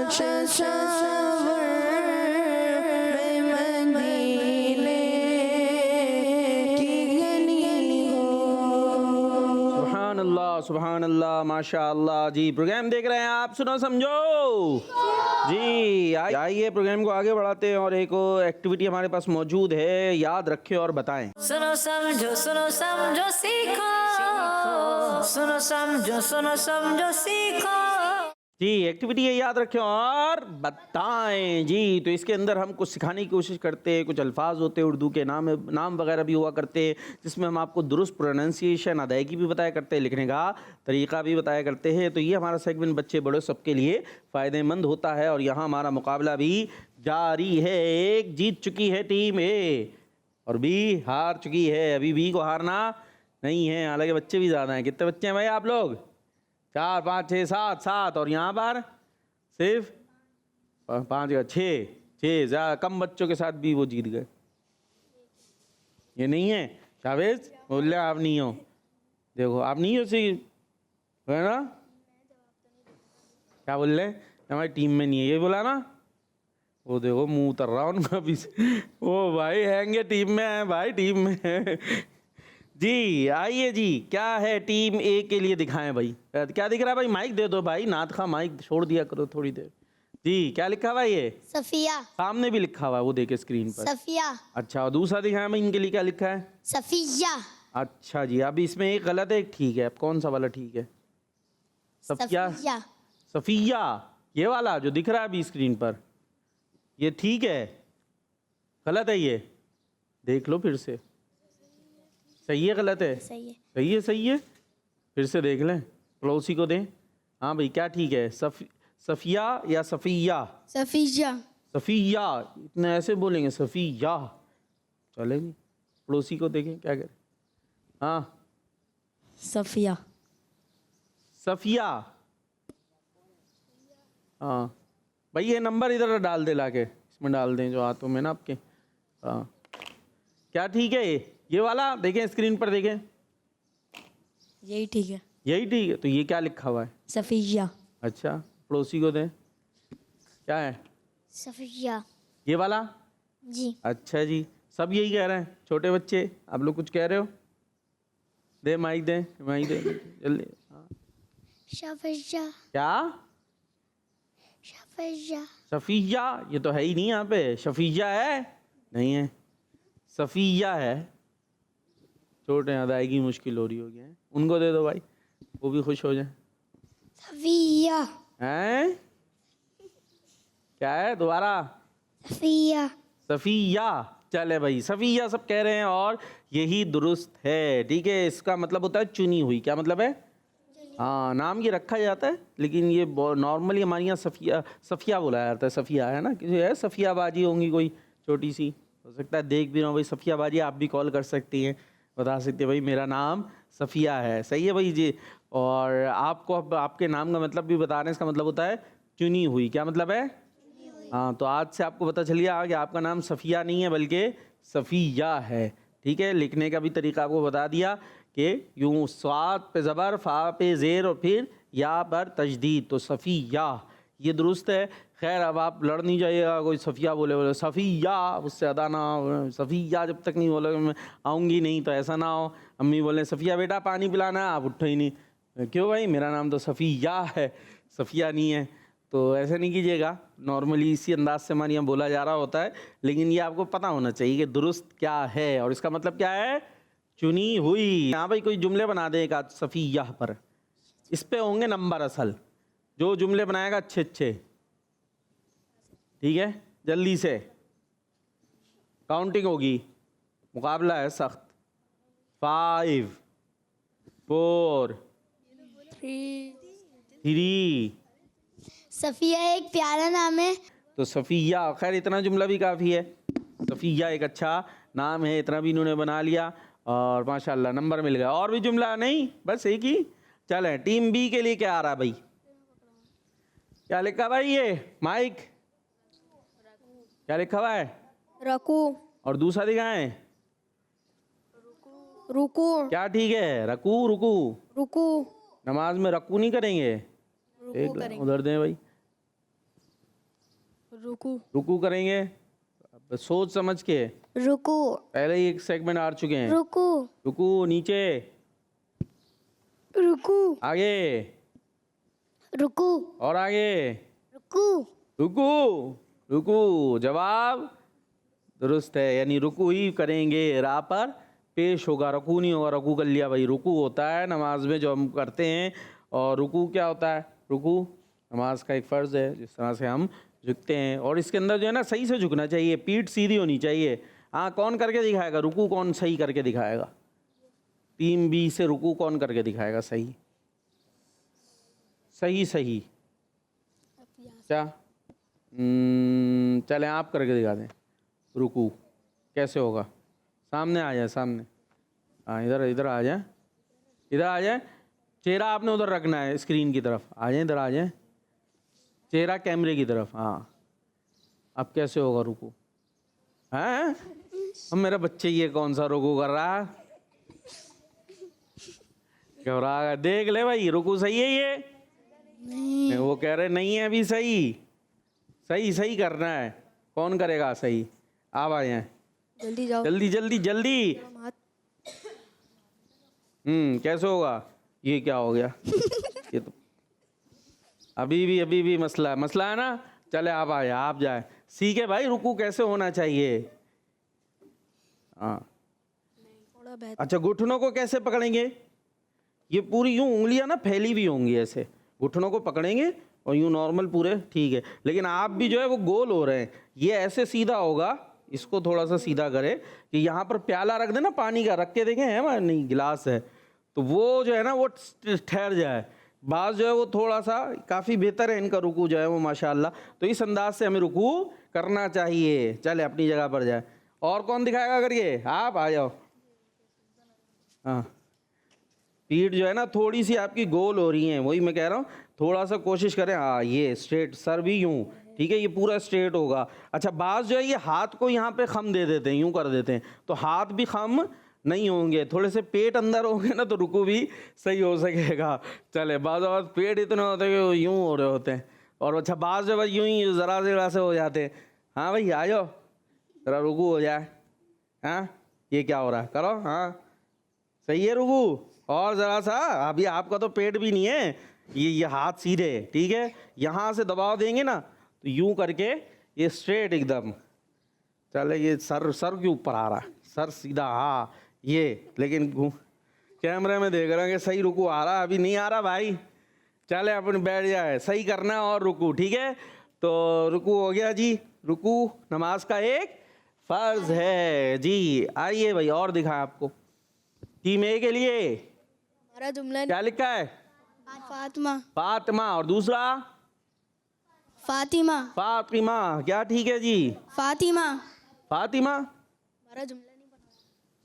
C: तसव्वुर मदीने की गली हो।
B: सुभान अल्लाह माशाअल्लाह जी। प्रोग्राम देख रहे हैं आप, सुनो समझो जी। आइए प्रोग्राम को आगे बढ़ाते हैं और एक एक्टिविटी हमारे पास मौजूद है, याद रखें और बताएं।
A: सुनो समझो सीखो, सुनो समझो सीखो।
B: जी एक्टिविटी है, याद रखें और बताएं जी। तो इसके अंदर हम कुछ सिखाने की कोशिश करते हैं, कुछ अल्फाज होते हैं उर्दू के, नाम वगैरह भी हुआ करते हैं, जिसमें हम आपको दुरुस्त प्रोनाउंसिएशन, अदायगी भी बताया करते हैं, लिखने का तरीका भी बताया करते हैं। तो ये हमारा सेगमेंट बच्चे बड़े सबके लिए फ़ायदेमंद होता है। और यहाँ हमारा मुकाबला भी जारी है। एक जीत चुकी है टीम ए और बी हार चुकी है। अभी बी को हारना नहीं है, हालांकि बच्चे भी ज़्यादा हैं। कितने बच्चे हैं भाई आप लोग? 4 5 6 7 और यहाँ पर सिर्फ 5 या 6 ज़्यादा कम बच्चों के साथ भी वो जीत गए। ये नहीं है शावेज, बोल आप नहीं हो। देखो आप नहीं हो सी है ना, क्या बोल रहे हमारी टीम में नहीं है, ये बोला ना। वो देखो मुंह उतर रहा उनका भी। ओ भाई हैंगे टीम में है भाई, टीम में है जी। आइए जी, क्या है टीम ए के लिए दिखाएं भाई। क्या दिख रहा है भाई? माइक दे दो भाई, नाथ खा माइक छोड़ दिया करो थोड़ी देर जी। क्या लिखा हुआ है ये?
E: सफिया।
B: सामने भी लिखा हुआ है, वो देखे स्क्रीन पर।
E: सफिया।
B: अच्छा, और दूसरा दिखाएं भाई, इनके लिए क्या लिखा है?
E: सफिया।
B: अच्छा जी, अभी इसमें एक गलत है एक ठीक है। अब कौन सा वाला ठीक है? सफिया, सफिया ये वाला जो दिख रहा है अभी स्क्रीन पर, ये ठीक है? गलत है ये? देख लो फिर से, सही है गलत है?
E: सही है।
B: सही है, सही है। फिर से देख लें, पड़ोसी को दें। हाँ भाई क्या ठीक है? सफिया या सफिया?
D: सफिया।
B: सफिया, इतने ऐसे बोलेंगे सफिया चलेगी। पड़ोसी को देखें क्या करें। हाँ
C: सफिया।
B: सफिया, हाँ भाई ये नंबर इधर डाल दे, लाके इसमें डाल दें जो हाथों में ना आपके। हाँ क्या ठीक है? ये वाला देखें स्क्रीन पर, देखें
C: यही ठीक है।
B: यही ठीक है। तो ये क्या लिखा हुआ है?
C: सफिया।
B: अच्छा, पड़ोसी को दें, क्या है?
E: सफिया।
B: ये वाला?
E: जी।
B: अच्छा जी, सब यही कह रहे हैं। छोटे बच्चे आप लोग कुछ कह रहे हो? दे माइक, दे माइक, दे जल्दी। हाँ
E: सफिया।
B: क्या?
E: सफिया।
B: सफिया, ये तो है ही नहीं यहाँ पे। शफिया है? नहीं है, सफिया है। छोटे अदायगी मुश्किल हो रही होगी, है? उनको दे दो भाई, वो भी खुश हो जाए।
E: सफिया।
B: हैं? क्या है दोबारा?
E: सफिया।
B: सफिया। चले भाई, सफिया सब कह रहे हैं और यही दुरुस्त है। ठीक है, इसका मतलब होता है चुनी हुई। क्या मतलब है? हाँ, नाम ये रखा जाता है, लेकिन ये नॉर्मली हमारे यहाँ सफिया बोला जाता है। सफिया है ना, किसी है सफियाबाजी होंगी कोई छोटी सी, हो सकता है देख भी रहा हूँ भाई सफियाबाजी। आप भी कॉल कर सकती हैं, बता सकते हैं भाई मेरा नाम सफिया है। सही है भाई जी। और आपको अब आपके नाम का मतलब भी बता रहे हैं, इसका मतलब होता है चुनी हुई। क्या मतलब है? हाँ, तो आज से आपको पता चल गया कि आपका नाम सफिया नहीं है बल्कि सफिया है। ठीक है, लिखने का भी तरीका आपको बता दिया कि यूं स्वाद पे ज़बर, फा पे ज़ेर और फिर या पर तजदीद, तो सफ़िया ये दुरुस्त है। खैर अब आप लड़ नहीं जाइएगा, कोई सफ़िया बोले सफ़िया उससे अदा ना हो। सफ़िया जब तक नहीं बोले मैं आऊँगी नहीं, तो ऐसा ना हो अम्मी बोले सफ़िया बेटा पानी पिलाना, आप उठो ही नहीं। क्यों भाई, मेरा नाम तो सफ़िया है, सफ़िया नहीं है। तो ऐसे नहीं कीजिएगा, नॉर्मली इसी अंदाज से हमारे यहाँ बोला जा रहा होता है, लेकिन ये आपको पता होना चाहिए कि दुरुस्त क्या है और इसका मतलब क्या है, चुनी हुई। यहाँ भाई कोई जुमले बना देगा सफ़िया पर, इस पे होंगे नंबर असल। जो जुमले बनाएगा अच्छे अच्छे, ठीक है, जल्दी से काउंटिंग होगी, मुकाबला है सख्त। 5 4 3।
E: सफिया एक प्यारा नाम है।
B: तो सफ़िया, खैर इतना जुमला भी काफ़ी है। सफ़िया एक अच्छा नाम है, इतना भी इन्होंने बना लिया और माशाल्लाह नंबर मिल गया। और भी जुमला नहीं, बस एक ही। चलें, टीम बी के लिए क्या आ रहा भाई? क्या लिखा भाई? ये माइक क्या लिखा हुआ है?
D: रकू।
B: और दूसरा दिखाएं,
D: रुकू।
B: क्या ठीक है? रकू। रुकू,
D: रुकू।
B: नमाज में रकू नहीं करेंगे, एक उधर दें भाई।
F: रुकू
B: रुकू करेंगे, अब सोच समझ के।
E: रुकू
B: पहले ही एक सेगमेंट आ चुके हैं।
E: रुकू
B: रुकू, नीचे,
F: रुकू
B: आगे,
E: रुकू
B: और आगे,
E: रुकू
B: रुकू। रुकू जवाब दुरुस्त है, यानी रुकू ही करेंगे, रा पर पेश होगा, रुकू नहीं होगा। रुकू कर लिया भाई, रुकू होता है नमाज में जो हम करते हैं। और रुकू क्या होता है? रुकू नमाज का एक फ़र्ज़ है, जिस तरह से हम झुकते हैं। और इसके अंदर जो है ना, सही से झुकना चाहिए, पीठ सीधी होनी चाहिए। हाँ, कौन करके दिखाएगा रुकू? कौन सही करके दिखाएगा? टीम बी से रुकू कौन करके दिखाएगा सही? सही सही क्या? चलें आप करके दिखा दें। रुकू कैसे होगा? सामने आ जाए, सामने। हाँ, इधर इधर आ जाए, इधर आ जाए। चेहरा आपने उधर रखना है, स्क्रीन की तरफ आ जाए, इधर आ जाए, चेहरा कैमरे की तरफ। हाँ, अब कैसे होगा रुकू? हैं? अब मेरा बच्चे ये कौन सा रुकू कर रहा है? घबरा, देख ले भाई, रुकू सही है ये? नहीं, वो कह रहे नहीं है अभी सही। सही सही करना है। कौन करेगा सही? आप आ जाए,
F: जल्दी जाओ।
B: जल्दी जल्दी जल्दी। कैसे होगा? ये क्या हो गया? ये तो अभी भी मसला है ना। चले आप आ जाए, आप जाए, सीखे भाई रुकू कैसे होना चाहिए। हाँ,
F: थोड़ा बेहतर।
B: अच्छा, घुटनों को कैसे पकड़ेंगे? ये पूरी यूं उंगलियां ना फैली हुई होंगी, ऐसे घुटनों को पकड़ेंगे और यूं नॉर्मल पूरे, ठीक है। लेकिन आप भी जो है वो गोल हो रहे हैं, ये ऐसे सीधा होगा। इसको थोड़ा सा सीधा करें कि यहाँ पर प्याला रख देना पानी का, रख के देखें है वहाँ? नहीं, गिलास है, तो वो जो है ना वो ठहर जाए। बाज जो है वो थोड़ा सा, काफ़ी बेहतर है इनका रुकू जो है वो माशाल्लाह। तो इस अंदाज से हमें रुकू करना चाहिए। चले अपनी जगह पर जाए। और कौन दिखाएगा करिए? आप आ जाओ। हाँ, पीठ जो है ना थोड़ी सी आपकी गोल हो रही है, वही मैं कह रहा हूँ, थोड़ा सा कोशिश करें। हाँ, ये स्ट्रेट, सर भी यूं, ठीक है, ये पूरा स्ट्रेट होगा। अच्छा, बाज जो है ये हाथ को यहाँ पे खम दे देते हैं, यूं कर देते हैं, तो हाथ भी खम नहीं होंगे। थोड़े से पेट अंदर होंगे ना तो रुकू भी सही हो सकेगा। चले, बाज़ पेट इतने होते हैं कि यूं हो रहे होते हैं। और अच्छा, बाज जो भाई यूं ही ज़रा से हो जाते हैं। हाँ भाई आ जाओ, ज़रा रुकू हो जाए। हाँ, ये क्या हो रहा है? करो। हाँ, सही है रुकू। और ज़रा सा, अभी आपका तो पेट भी नहीं है, ये हाथ सीधे, ठीक है। यहाँ से दबाव देंगे ना तो यूं करके ये स्ट्रेट एकदम। चले, ये सर के ऊपर आ रहा है, सर सीधा। हाँ, ये लेकिन कैमरे में देख रहे हैं कि सही रुकू आ रहा, अभी नहीं आ रहा भाई। चले अपन बैठ जाए, सही करना है और रुकू, ठीक है। तो रुकू हो गया जी। रुकू नमाज का एक फ़र्ज़ है जी। आइए भाई, और दिखाएं आपको। टीम ए के लिए
D: हमारा जुमला
B: क्या लिखा है?
D: फातिमा।
B: फातिमा। और दूसरा
D: फातिमा।
B: फातिमा। क्या ठीक है जी?
D: फातिमा।
B: फातिमा।
D: हमारा जुमला नहीं बना।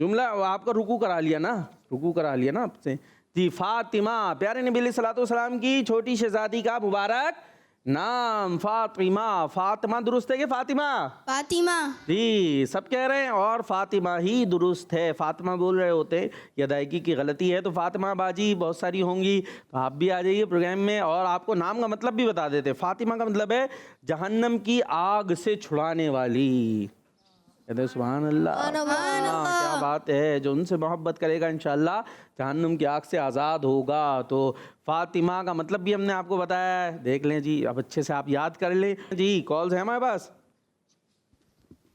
B: जुमला आपका रुकू करा लिया ना, रुकू करा लिया ना आपसे जी। फातिमा, प्यारे नबी अलैहिस्सलातु वस्सलाम की छोटी शहजादी का मुबारक नाम फातिमा। फातिमा दुरुस्त है कि फातिमा?
D: फातिमा।
B: जी, सब कह रहे हैं और फातिमा ही दुरुस्त है। फातिमा बोल रहे होते हैं, ये अदायगी की गलती है। तो फातिमा बाजी बहुत सारी होंगी, तो आप भी आ जाइए प्रोग्राम में। और आपको नाम का मतलब भी बता देते। फातिमा का मतलब है जहन्नम की आग से छुड़ाने वाली। कहते हैं सुभान अल्लाह, क्या बात है। जो उनसे मोहब्बत करेगा इंशाअल्लाह जहन्नुम की आग से आज़ाद होगा। तो फातिमा का मतलब भी हमने आपको बताया है, देख लें जी। अब अच्छे से आप याद कर लें जी। कॉल्स है हमारे पास।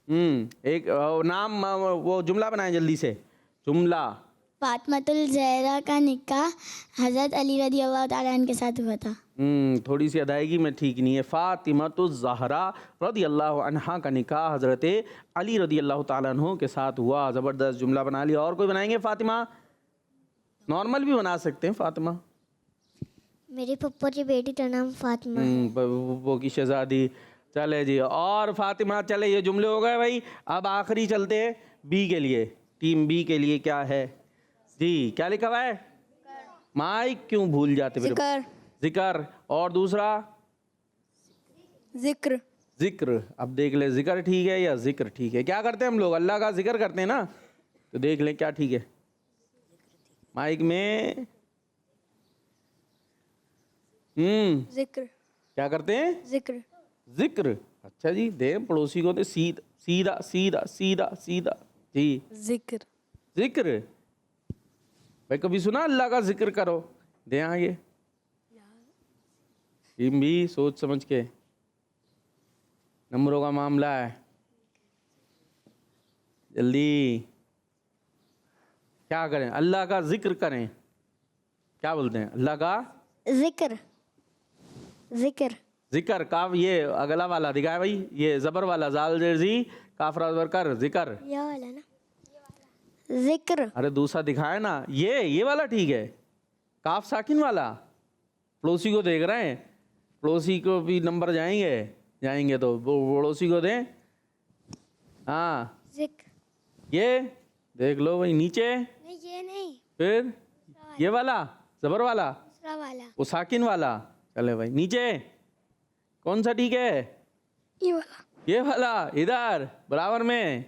B: एक नाम, वो जुमला बनाएं जल्दी से। जुमला।
E: फातिमातुल ज़हरा का निकाह हज़रत अली रज़ी अल्लाह तआला अन्हु के साथ हुआ था।
B: थोड़ी सी अदायगी में ठीक नहीं है। फातिमातुल ज़हरा रज़ी अल्लाह अन्हा का निकाह हज़रत अली रज़ी अल्लाह तआला अन्हु के साथ हुआ। ज़बरदस्त जुमला बना लिया। और कोई बनाएंगे? फातिमा नॉर्मल भी बना सकते हैं। फातिमा,
E: मेरी पप्पो की बेटी का नाम फातिमा है।
B: पप्पो की शहजादी। चले जी, और फातिमा। चले, ये जुमले हो गए भाई। अब आखिरी चलते हैं बी के लिए। टीम बी के लिए क्या है जी? क्या लिखा हुआ है? माइक क्यों भूल जाते फिर?
D: जिक्र।
B: जिक्र। और दूसरा
D: जिक्र।
B: जिक्र। अब देख ले, जिक्र ठीक है या जिक्र ठीक है? क्या करते हैं हम लोग? अल्लाह का जिक्र करते हैं ना, तो देख लें क्या ठीक है। माइक में
D: जिक्र।
B: क्या करते हैं?
D: जिक्र।
B: जिक्र। अच्छा जी, दे पड़ोसी को दे सीधा सीधा सीधा सीधा सीधा जी।
F: जिक्र
B: जिक्र, भाई कभी सुना अल्लाह का जिक्र करो, दे आगे। टीम भी सोच समझ के, नंबरों का मामला है, जल्दी। क्या करें? अल्लाह का जिक्र करें। क्या बोलते हैं? अल्लाह का
E: जिक्र जिक्र
B: जिक्र। काफ ये अगला वाला दिखाए भाई, ये जबर वाला, जाल जर्जी काफरा जबर कर, जिक्र।
E: ये वाला ना, जिक्र
B: अरे दूसरा दिखाए ना, ये वाला ठीक है, काफ साकिन वाला। पड़ोसी को देख रहे हैं, पड़ोसी को भी नंबर जाएंगे तो पड़ोसी को दें। हाँ,
E: जिक्र।
B: ये देख लो भाई, नीचे
E: नहीं ये नहीं,
B: फिर ये वाला जबर वाला,
E: दूसरा वाला,
B: वो साकिन वाला। चले भाई नीचे, कौन सा ठीक है?
E: ये वाला,
B: ये वाला, इधर बराबर में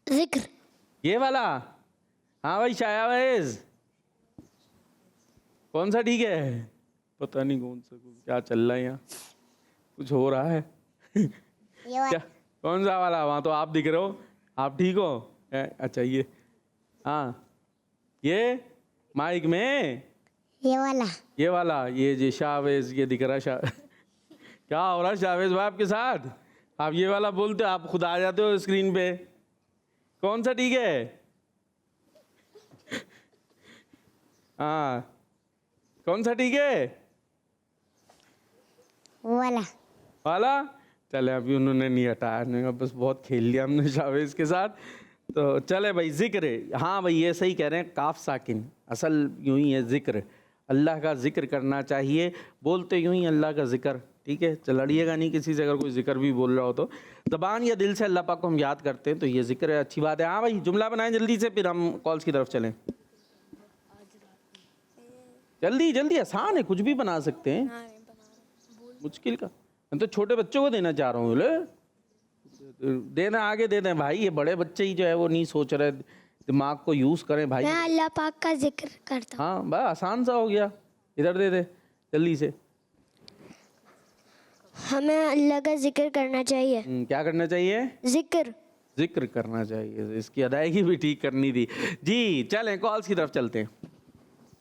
E: जिक्र।
B: ये वाला। हाँ भाई शायावेज, कौन सा ठीक है? पता नहीं कौन सा, क्या चल रहा है यहाँ, कुछ हो रहा है।
E: ये वाला,
B: क्या कौन सा वाला? वहाँ तो आप दिख रहे हो, आप ठीक हो? अच्छा ये, हाँ ये माइक में,
E: ये वाला,
B: ये वाला, ये जी शाहवेज, ये दिख रहा है शाह। क्या हो रहा है शाहवेज भाई आपके साथ? आप ये वाला बोलते हो, आप खुद आ जाते हो स्क्रीन पे। कौन सा ठीक है? हाँ, कौन सा ठीक है?
E: वो वाला।
B: वाला। चले अभी उन्होंने नहीं हटाया, नहीं कहा, बस बहुत खेल लिया हमने शाहवेज के साथ। तो चले भाई जिक्र, हाँ भाई ये सही कह रहे हैं, काफ साकिन, असल यूं ही है जिक्र, अल्लाह का जिक्र करना चाहिए, बोलते यूं ही अल्लाह का जिक्र, ठीक है। लड़िएगा नहीं किसी से, अगर कोई जिक्र भी बोल रहा हो तो ज़बान या दिल से अल्लाह पाक को हम याद करते हैं तो ये जिक्र है, अच्छी बात है। हाँ भाई जुमला बनाएं जल्दी से, फिर हम कॉल्स की तरफ चलें। जल्दी जल्दी, आसान है, कुछ भी बना सकते हैं, मुश्किल का मैं तो छोटे बच्चों को देना चाह रहा हूँ। देना आगे दे दें भाई, ये बड़े बच्चे ही जो है वो नहीं सोच रहे, दिमाग को यूज करें भाई।
E: मैं अल्लाह पाक का जिक्र करता हूँ।
B: हाँ बस आसान सा हो गया, इधर दे दे जल्दी से।
E: हमें अल्लाह का जिक्र करना चाहिए।
B: क्या करना चाहिए?
E: जिक्र
B: जिक्र करना चाहिए, इसकी अदायगी भी ठीक करनी थी जी। चलें कॉल्स की तरफ चलते हैं।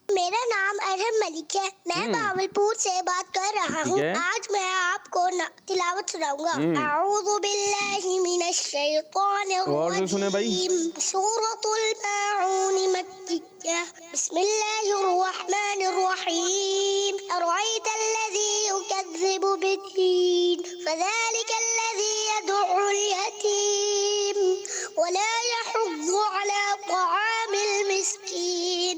G: मेरा नाम अरहम मलिक है, मैं भावलपुर से बात कर रहा हूँ।
B: ठीक है।
G: आज मैं आपको तिलावत सुनाऊंगा। अऊज़ु बिल्लाहि मिनश शैतानिर
B: और जो सुने भाई।
G: रजीम। सूरतुल माऊन मक्किया। बिस्मिल्लाहिर रहमानिर रहीम। अरअयतल्लज़ी युकज़्ज़िबु बिद्दीन फ़ज़ालिकल्लज़ी यदउल यतीम वला यहुज़्ज़ु अला तआमिल मिस्कीन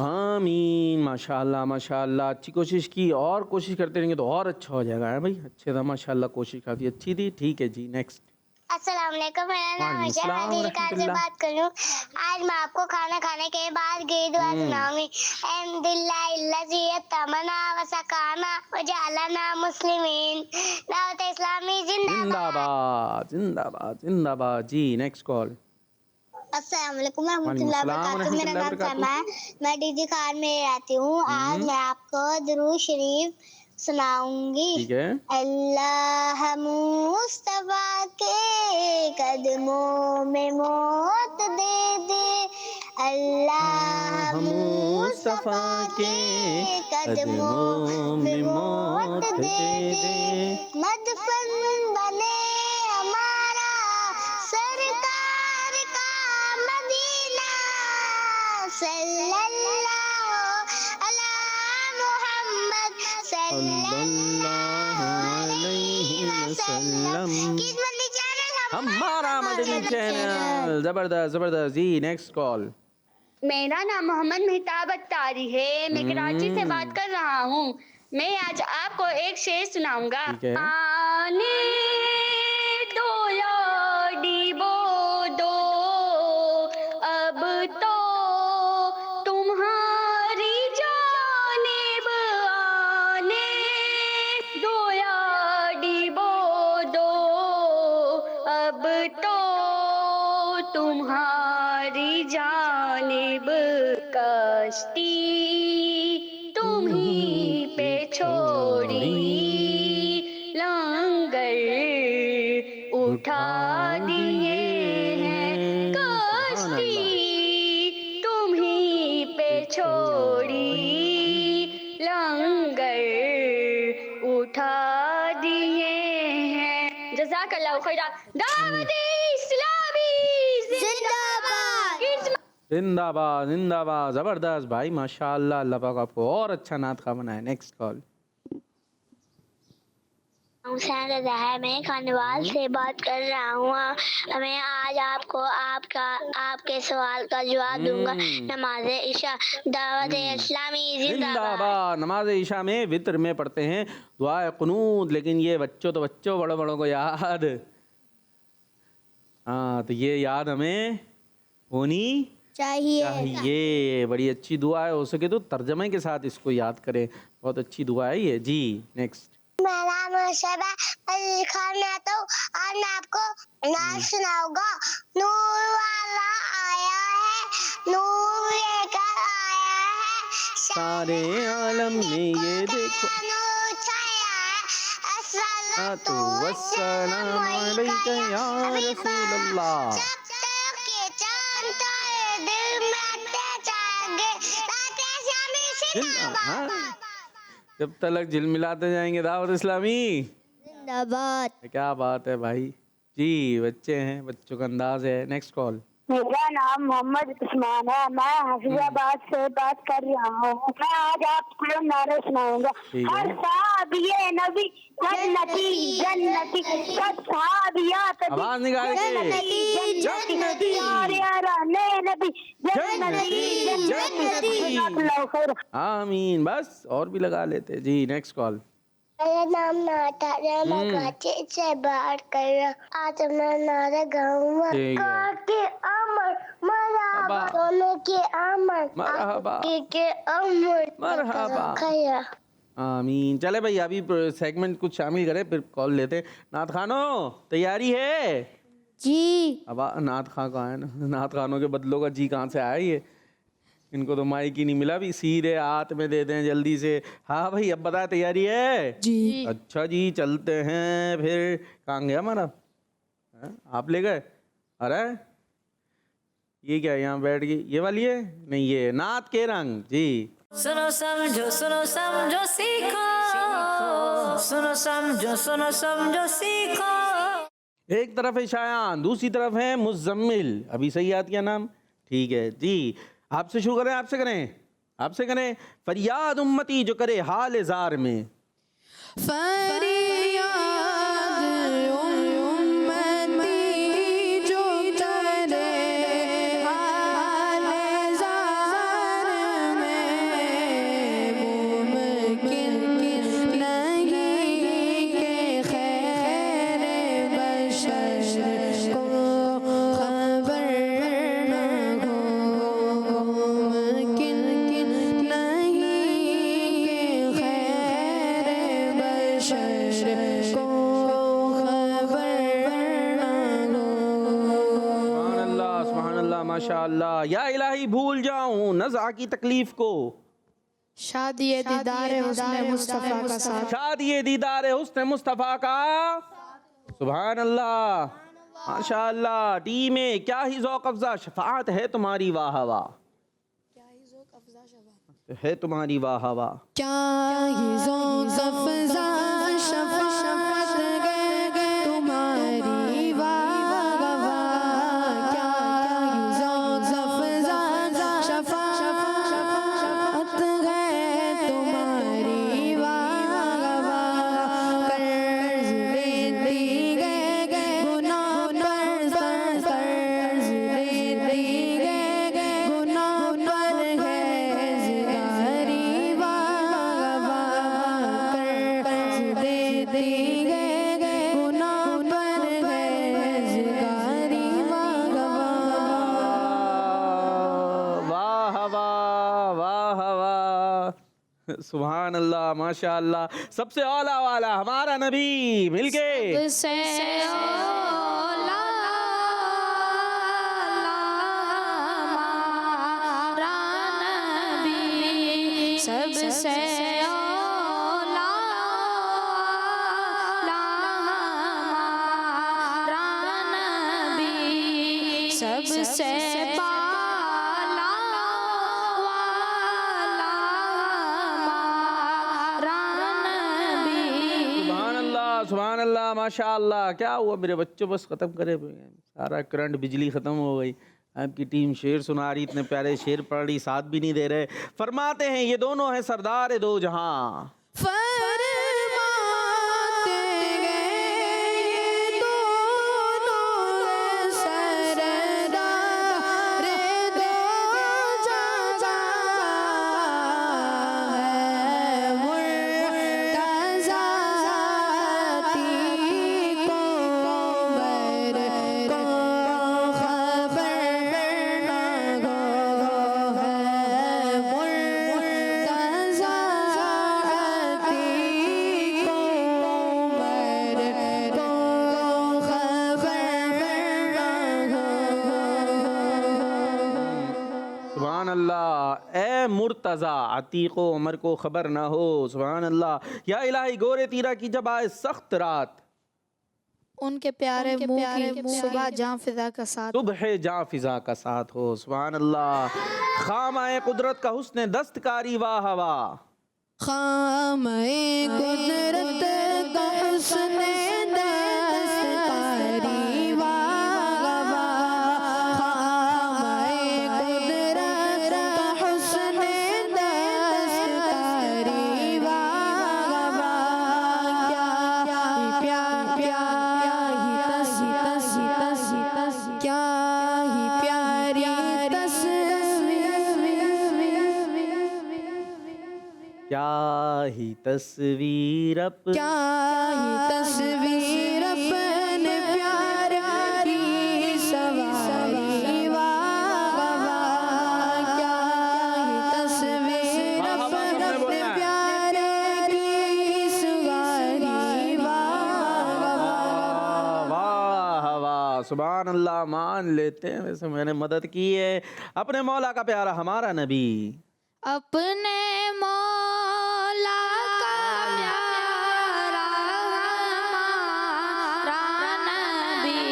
B: आमीन, माशाल्लाह माशाल्लाह, अच्छी कोशिश की, और कोशिश करते रहेंगे तो और अच्छा हो जाएगा। है भाई अच्छे था, माशाल्लाह कोशिश काफ़ी अच्छी थी। ठीक है जी, नेक्स्ट।
G: अस्सलाम वालेकुम, मेरा नाम है
B: वालेकुम
G: मैं दिलकार से बात कर रही हूँ। आज मैं आपको खाना खाने के बाद की दुआ सुनाऊंगी। अल्हम्दुलिल्लाहिल्लज़ी अतमना व सकाना व जअलना मुस्लिमीन। दावत इस्लामी जिंदाबाद।
B: जिंदाबाद जिंदाबाद जिंदाबाद जी। Next call.
G: अस्सलाम वालेकुम रहमतुल्लाहि व बरकातहू। मेरा नाम समा है, मैं डीजी खान में रहती हूँ। आज मैं आपको दुरूद शरीफ सुनाऊंगी।
B: ठीक है।
G: अल्लाह मुस्तफा के कदमों में मौत दे दे। अल्लाह मुस्तफा के कदमों में मौत दे दे। मदफन बने हमारा सरकार का मदीना। सल्लल्लाहु अला मुहम्मद सल्लल्लाहु अलैहि वसल्लम।
B: हमारा मदनी चैनल, जबरदस्त जबरदस्त जी। Next call.
H: मेरा नाम मोहम्मद मेहताब अत्तारी है, मैं कराची से बात कर रहा हूँ। मैं आज आपको एक शेर सुनाऊंगा।
B: ठीक है।
H: आने दो याडी बो दो, अब तो तुम्हारी जानिब आने दो याडी बो दो, अब तो तुम्हारी जानिब कश्ती तुम्हीं पे छोड़ी, लंगर उठा दिए हैं, कश्ती तुम्हीं पे छोड़ी, लंगर उठा दिए हैं। जज़ाकल्लाह खैरा। दावत इस्लामी जिंदाबाद।
B: जिंदाबाद जिंदाबाद, ज़बरदस्त भाई, माशाअल्लाह। अल्लाह पाक आपको और अच्छा नात खा बनाए। Next call.
G: हुसैन रज़ा है, मैं खानवाल से बात कर रहा हूँ। मैं आज आपको आपके सवाल का जवाब दूंगा। नमाज इशा दावत इस्लामी जिंदाबाद।
B: जिंदाबाद। नमाज ईशा में वितर में पढ़ते हैं दुआ कुनूत, लेकिन ये बच्चों बड़ों बड़ों को याद, हाँ तो ये याद हमें होनी चाहिए। बड़ी अच्छी दुआ है, हो सके तो तर्जमे के साथ इसको याद करें, बहुत अच्छी दुआ है ये जी। नेक्स्ट।
G: मेरा नाम शबा अली खान है, तो आज मैं आपको नाम सुनाऊंगा। नूर वाला आया है, नूर लेकर आया है,
B: सारे आलम में ये देखो,
G: नूर छाया है।
B: अस्सलातु वस्सलाम अलैका या रसूल अल्लाह।
G: जब तक ये चांद तारे दिल में जाएंगे, रातें शामी जिंदाबाद।
B: जब तक झिलमिलाते जाएंगे दावत इस्लामी
E: जिंदाबाद।
B: क्या बात है भाई जी, बच्चे हैं, बच्चों का अंदाज है। Next call.
I: मेरा नाम मोहम्मद उस्मान है, मैं हफीजाबाद से बात कर रहा हूँ। मैं आज आपको नारे सुनाऊंगा। हर साहबिये नबी जन्नती जन्नती, सब साहबियात
B: आवाज निकाल के
I: जन्नती जन्नती, याराने नबी जन्नती जन्नती।
B: आमीन। बस और भी लगा लेते जी। Next call.
G: मेरा नाम नाता है, मैं कराची से बात कर रहा हूँ। आज मैं नारा गाऊंगा। के अमर मरहबा, सोने के अमर
B: मरहबा,
G: के अमर
B: मरहबा। आमीन। चले भाई, अभी सेगमेंट कुछ शामिल करें, फिर कॉल लेते। नात खानो तैयारी है
E: जी।
B: अब नात खां कहाँ है ना, नात खानों के बदलों का जी कहाँ से आया ये, इनको तो माइक ही नहीं मिला, भी सीधे हाथ में दे दें जल्दी से। हाँ भाई, अब बताए तैयारी है
F: जी।
B: अच्छा जी, चलते हैं फिर। कहाँ गया हमारा, आप ले गए? अरे ये क्या है, यहाँ बैठ गई, ये वाली है नहीं, ये नात के रंग जी।
A: सुनो समझो सीखो, सुनो समझो सीखो।
B: एक तरफ है शायान, दूसरी तरफ है मुज़म्मिल। अभी सही याद किया नाम, ठीक है जी। आपसे शुरू करें, आपसे करें। फरियाद उम्मती जो करे हाल जार में,
F: फरियाद उम्मती जो करे हाल जार में, मुमकिन नहीं के खैर बशर को खबर न हो, मुमकिन नहीं के खैर बशर को खबर न हो।
B: सुभान अल्लाह माशाअल्लाह। या इलाही भूल जाऊं नज़ा की तकलीफ को,
F: शादी दीदार हुस्न मुस्तफा का साथ,
B: शादी दीदार हुस्न मुस्तफ़ा का। सुभान अल्लाह माशाअल्लाह। टी में क्या ही ज़ौक़ अफ़ज़ा शफ़ाअत है तुम्हारी, वाह वाह है तुम्हारी, वाह वाह।
F: क्या ही ज़ौक़ अफ़ज़ा शफ़ाअत है तुम्हारी, वाह वाह। क्या ही ज़ौक़ अफ़ज़ा शफ़ाअत है तुम्हारी, वाह वाह। कर्ज़ लेती गए गुनाह पर कर्ज़ लेती गए गुनाह पर है ज़िगारी, वाह वाह। कर्ज़ लेती गए गुनाह पर है ज़िगारी,
B: वाह वाह वाह वाह। सुभान अल्लाह माशाअल्लाह। सबसे औला वाला हमारा नबी मिलके
A: से औला सबसे औला हमारा नबी, सबसे बाला वाला हमारा नबी।
B: सुभान अल्लाह माशाअल्लाह। क्या हुआ मेरे बच्चों, बस ख़त्म करे, सारा करंट बिजली ख़त्म हो गई। आपकी टीम शेर सुना रही, इतने प्यारे शेर पढ़ रही, साथ भी नहीं दे रहे। फरमाते हैं ये दोनों हैं सरदार दो जहां।
A: फरमाते गए ये दोनों सरदार दो जहां है मुर्तज़ा को बर को खबर न गो है मुर्तज़ा को बर को खबर न गो।
B: सुभान अल्लाह। ए मुर्तज़ा अतीको उमर को खबर ना हो। सुभान अल्लाह। या इलाही गोरे तीरा की जब आए सख्त रात,
A: उनके प्यारे मुँह की सुबह जां फिजा का साथ,
B: सुबह जहाँ फिजा का साथ हो। सुभान अल्लाह। खाम आए कुदरत का हुस्न दस्तकारी वाह हवा,
A: खामे कुदरत का हुस्न दस्तकारी वाह वाह, खामे कुदरत का हुस्न दस्तकारी वाह वाह। क्या प्यारी तस्वीर, क्या ही प्यारी
B: क्या ही तस्वीर
A: क्या ही तस्वीर अपने प्यार की सवारी वाह वाह। क्या ही तस्वीर अपने प्यार की सवारी वाह वाह।
B: वाह वाह। सुभान अल्लाह। मान लेते हैं, वैसे मैंने मदद की है। अपने मौला का प्यारा हमारा नबी,
A: अपने मौला का प्यारा हमारा नबी,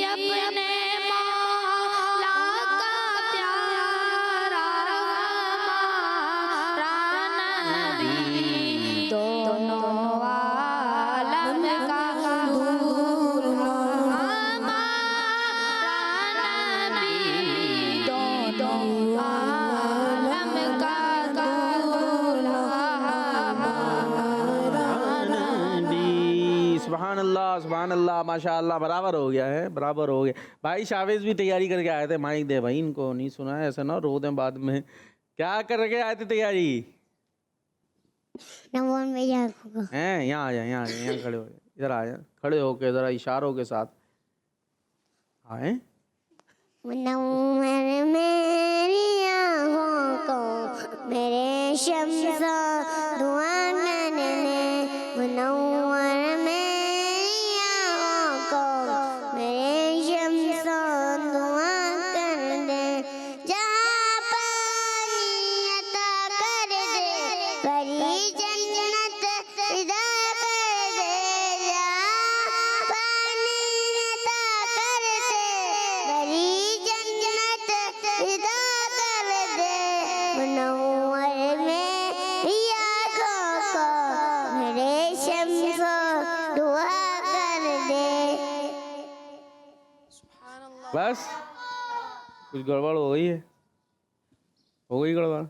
A: अपने मौला का प्यारा हमारा नबी, दोनों आलम का दूल्हा हमारा नबी, दोनों आलम का दूल्हा हमारा
B: नबी। सुभान अल्लाह सुभान अल्लाह माशाअल्लाह। बराबर हो गया है, बराबर हो गया। भाई शावेज भी तैयारी करके आए थे। माइक दे भाई, इनको नहीं सुना है, ऐसा ना रो दें बाद में। क्या करके आए थे तैयारी?
E: नमोन भैया
B: हैं यहाँ आ जाए, यहाँ आ जाए, यहाँ खड़े हो जाए, इधर आ जाए, खड़े होके ज़रा इशारों के साथ आए।
E: मुनव्वर मेरी आँखों को मेरे शम्सा दुआ करने दे, मुनव्वर मेरी आँखों को मेरे शम्सा दुआ कर दे, जहाँ पानी अता कर दे परी जन्नत इदा कर दे, जहाँ पानी अता कर दे परी जन्नत इदा कर दे, मुनव्वर मेरी आँखों को मेरे शम्सो दुआ कर दे।
B: बस कुछ गड़बड़ हो गई है? हो गई गड़बड़?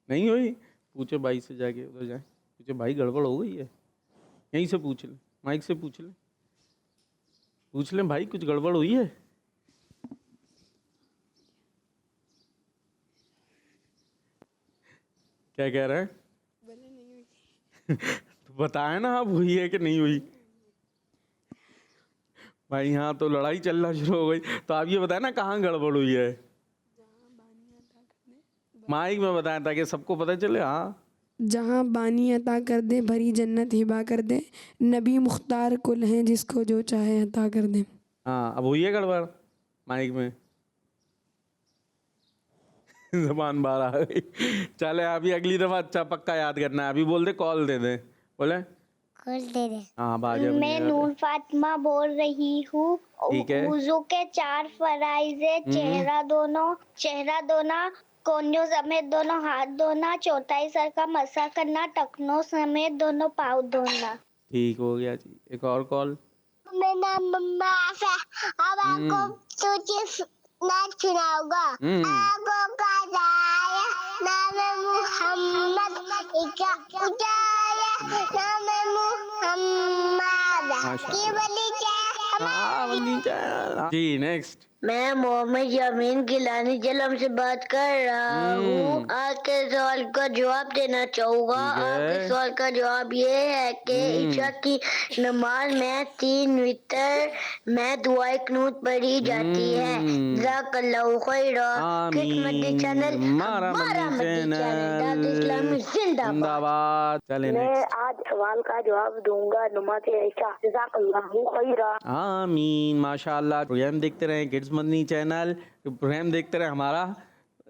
B: नहीं हुई? पूछे भाई से, जाके उधर जाए पूछे, भाई गड़बड़ हो गई है? यहीं से पूछ ले, माइक से पूछ ले, पूछ ले भाई कुछ गड़बड़ हुई है? क्या कह रहा है? तो बताए ना आप, हुई है कि नहीं हुई? भाई यहाँ तो लड़ाई चलना शुरू हो गई। तो आप ये बताए ना कहाँ गड़बड़ हुई है? माइक में बताया ताकि सबको पता चले। हाँ,
F: जहाँ बानी अता कर दे भरी जन्नत हिबा कर दे, नबी मुख्तार कुल हैं जिसको जो चाहे अता कर दे।
B: हाँ अब हुई है गड़बड़ माइक में? जबान बाहर आ गई। चले अभी अगली दफा अच्छा पक्का याद करना है। अभी बोल दे कॉल दे दे, बोले
G: खोल दे दे।
B: हाँ बाजे अपनी
G: मैं
B: जगह पे।
G: नूर फातिमा बोल रही हूँ।
B: ठीक है।
G: वुजू के 4 फराइज है। चेहरा धोना, कोहनियों समेत दोनों हाथ धोना, चौथाई सर का मसा करना, टखनों समेत दोनों पाँव धोना।
B: ठीक हो गया जी। एक और कॉल।
G: मेरा नाम मम्मा है। अब आपको तुझे नाच सुनाऊंगा। आगो का जाया नाम मोहम्मद, इका उजाया नाम मोहम्मद, की बली
B: जी नेक्स्ट।
I: मैं मोहम्मद यामीन गिलानी जलम से बात कर रहा हूँ। आज के सवाल का जवाब देना चाहूँगा।
B: ठीक है।
I: आपके सवाल का जवाब ये है कि ईशा की नमाज में 3 वितर में दुआए कनूत पढ़ी जाती है। जज़ाकल्लाहु खैरा। किस्मती चैनल
B: हमारा चैनल
I: इस्लामी जिंदाबाद।
B: जिंदाबाद। चले
I: मैं
B: नेक्स्ट।
I: आज सवाल का जवाब दूंगा। नमाज ईशा। जज़ाकल्लाहु खैरा।
B: आमीन माशाल्लाह। प्रोग्राम देखते रहें किड्स मदनी चैनल, प्रोग्राम देखते रहें हमारा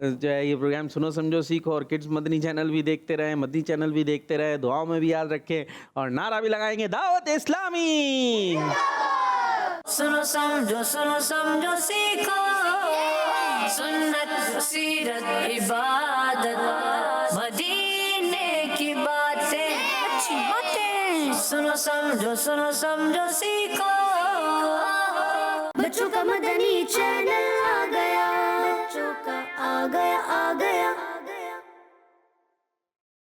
B: जो है ये प्रोग्राम सुनो समझो सीखो, और किड्स मदनी चैनल भी देखते रहें, मदनी चैनल भी देखते रहें, दुआओं में भी याद रखें और नारा भी लगाएंगे दावत इस्लामी।
C: सुनो समझो सीखो सुन्नत सीरत इबादत मदीने की बातें अच्छी बातें। सुनो समझो सीखो। बच्चों का मदनी चैनल आ गया, बच्चों का आ गया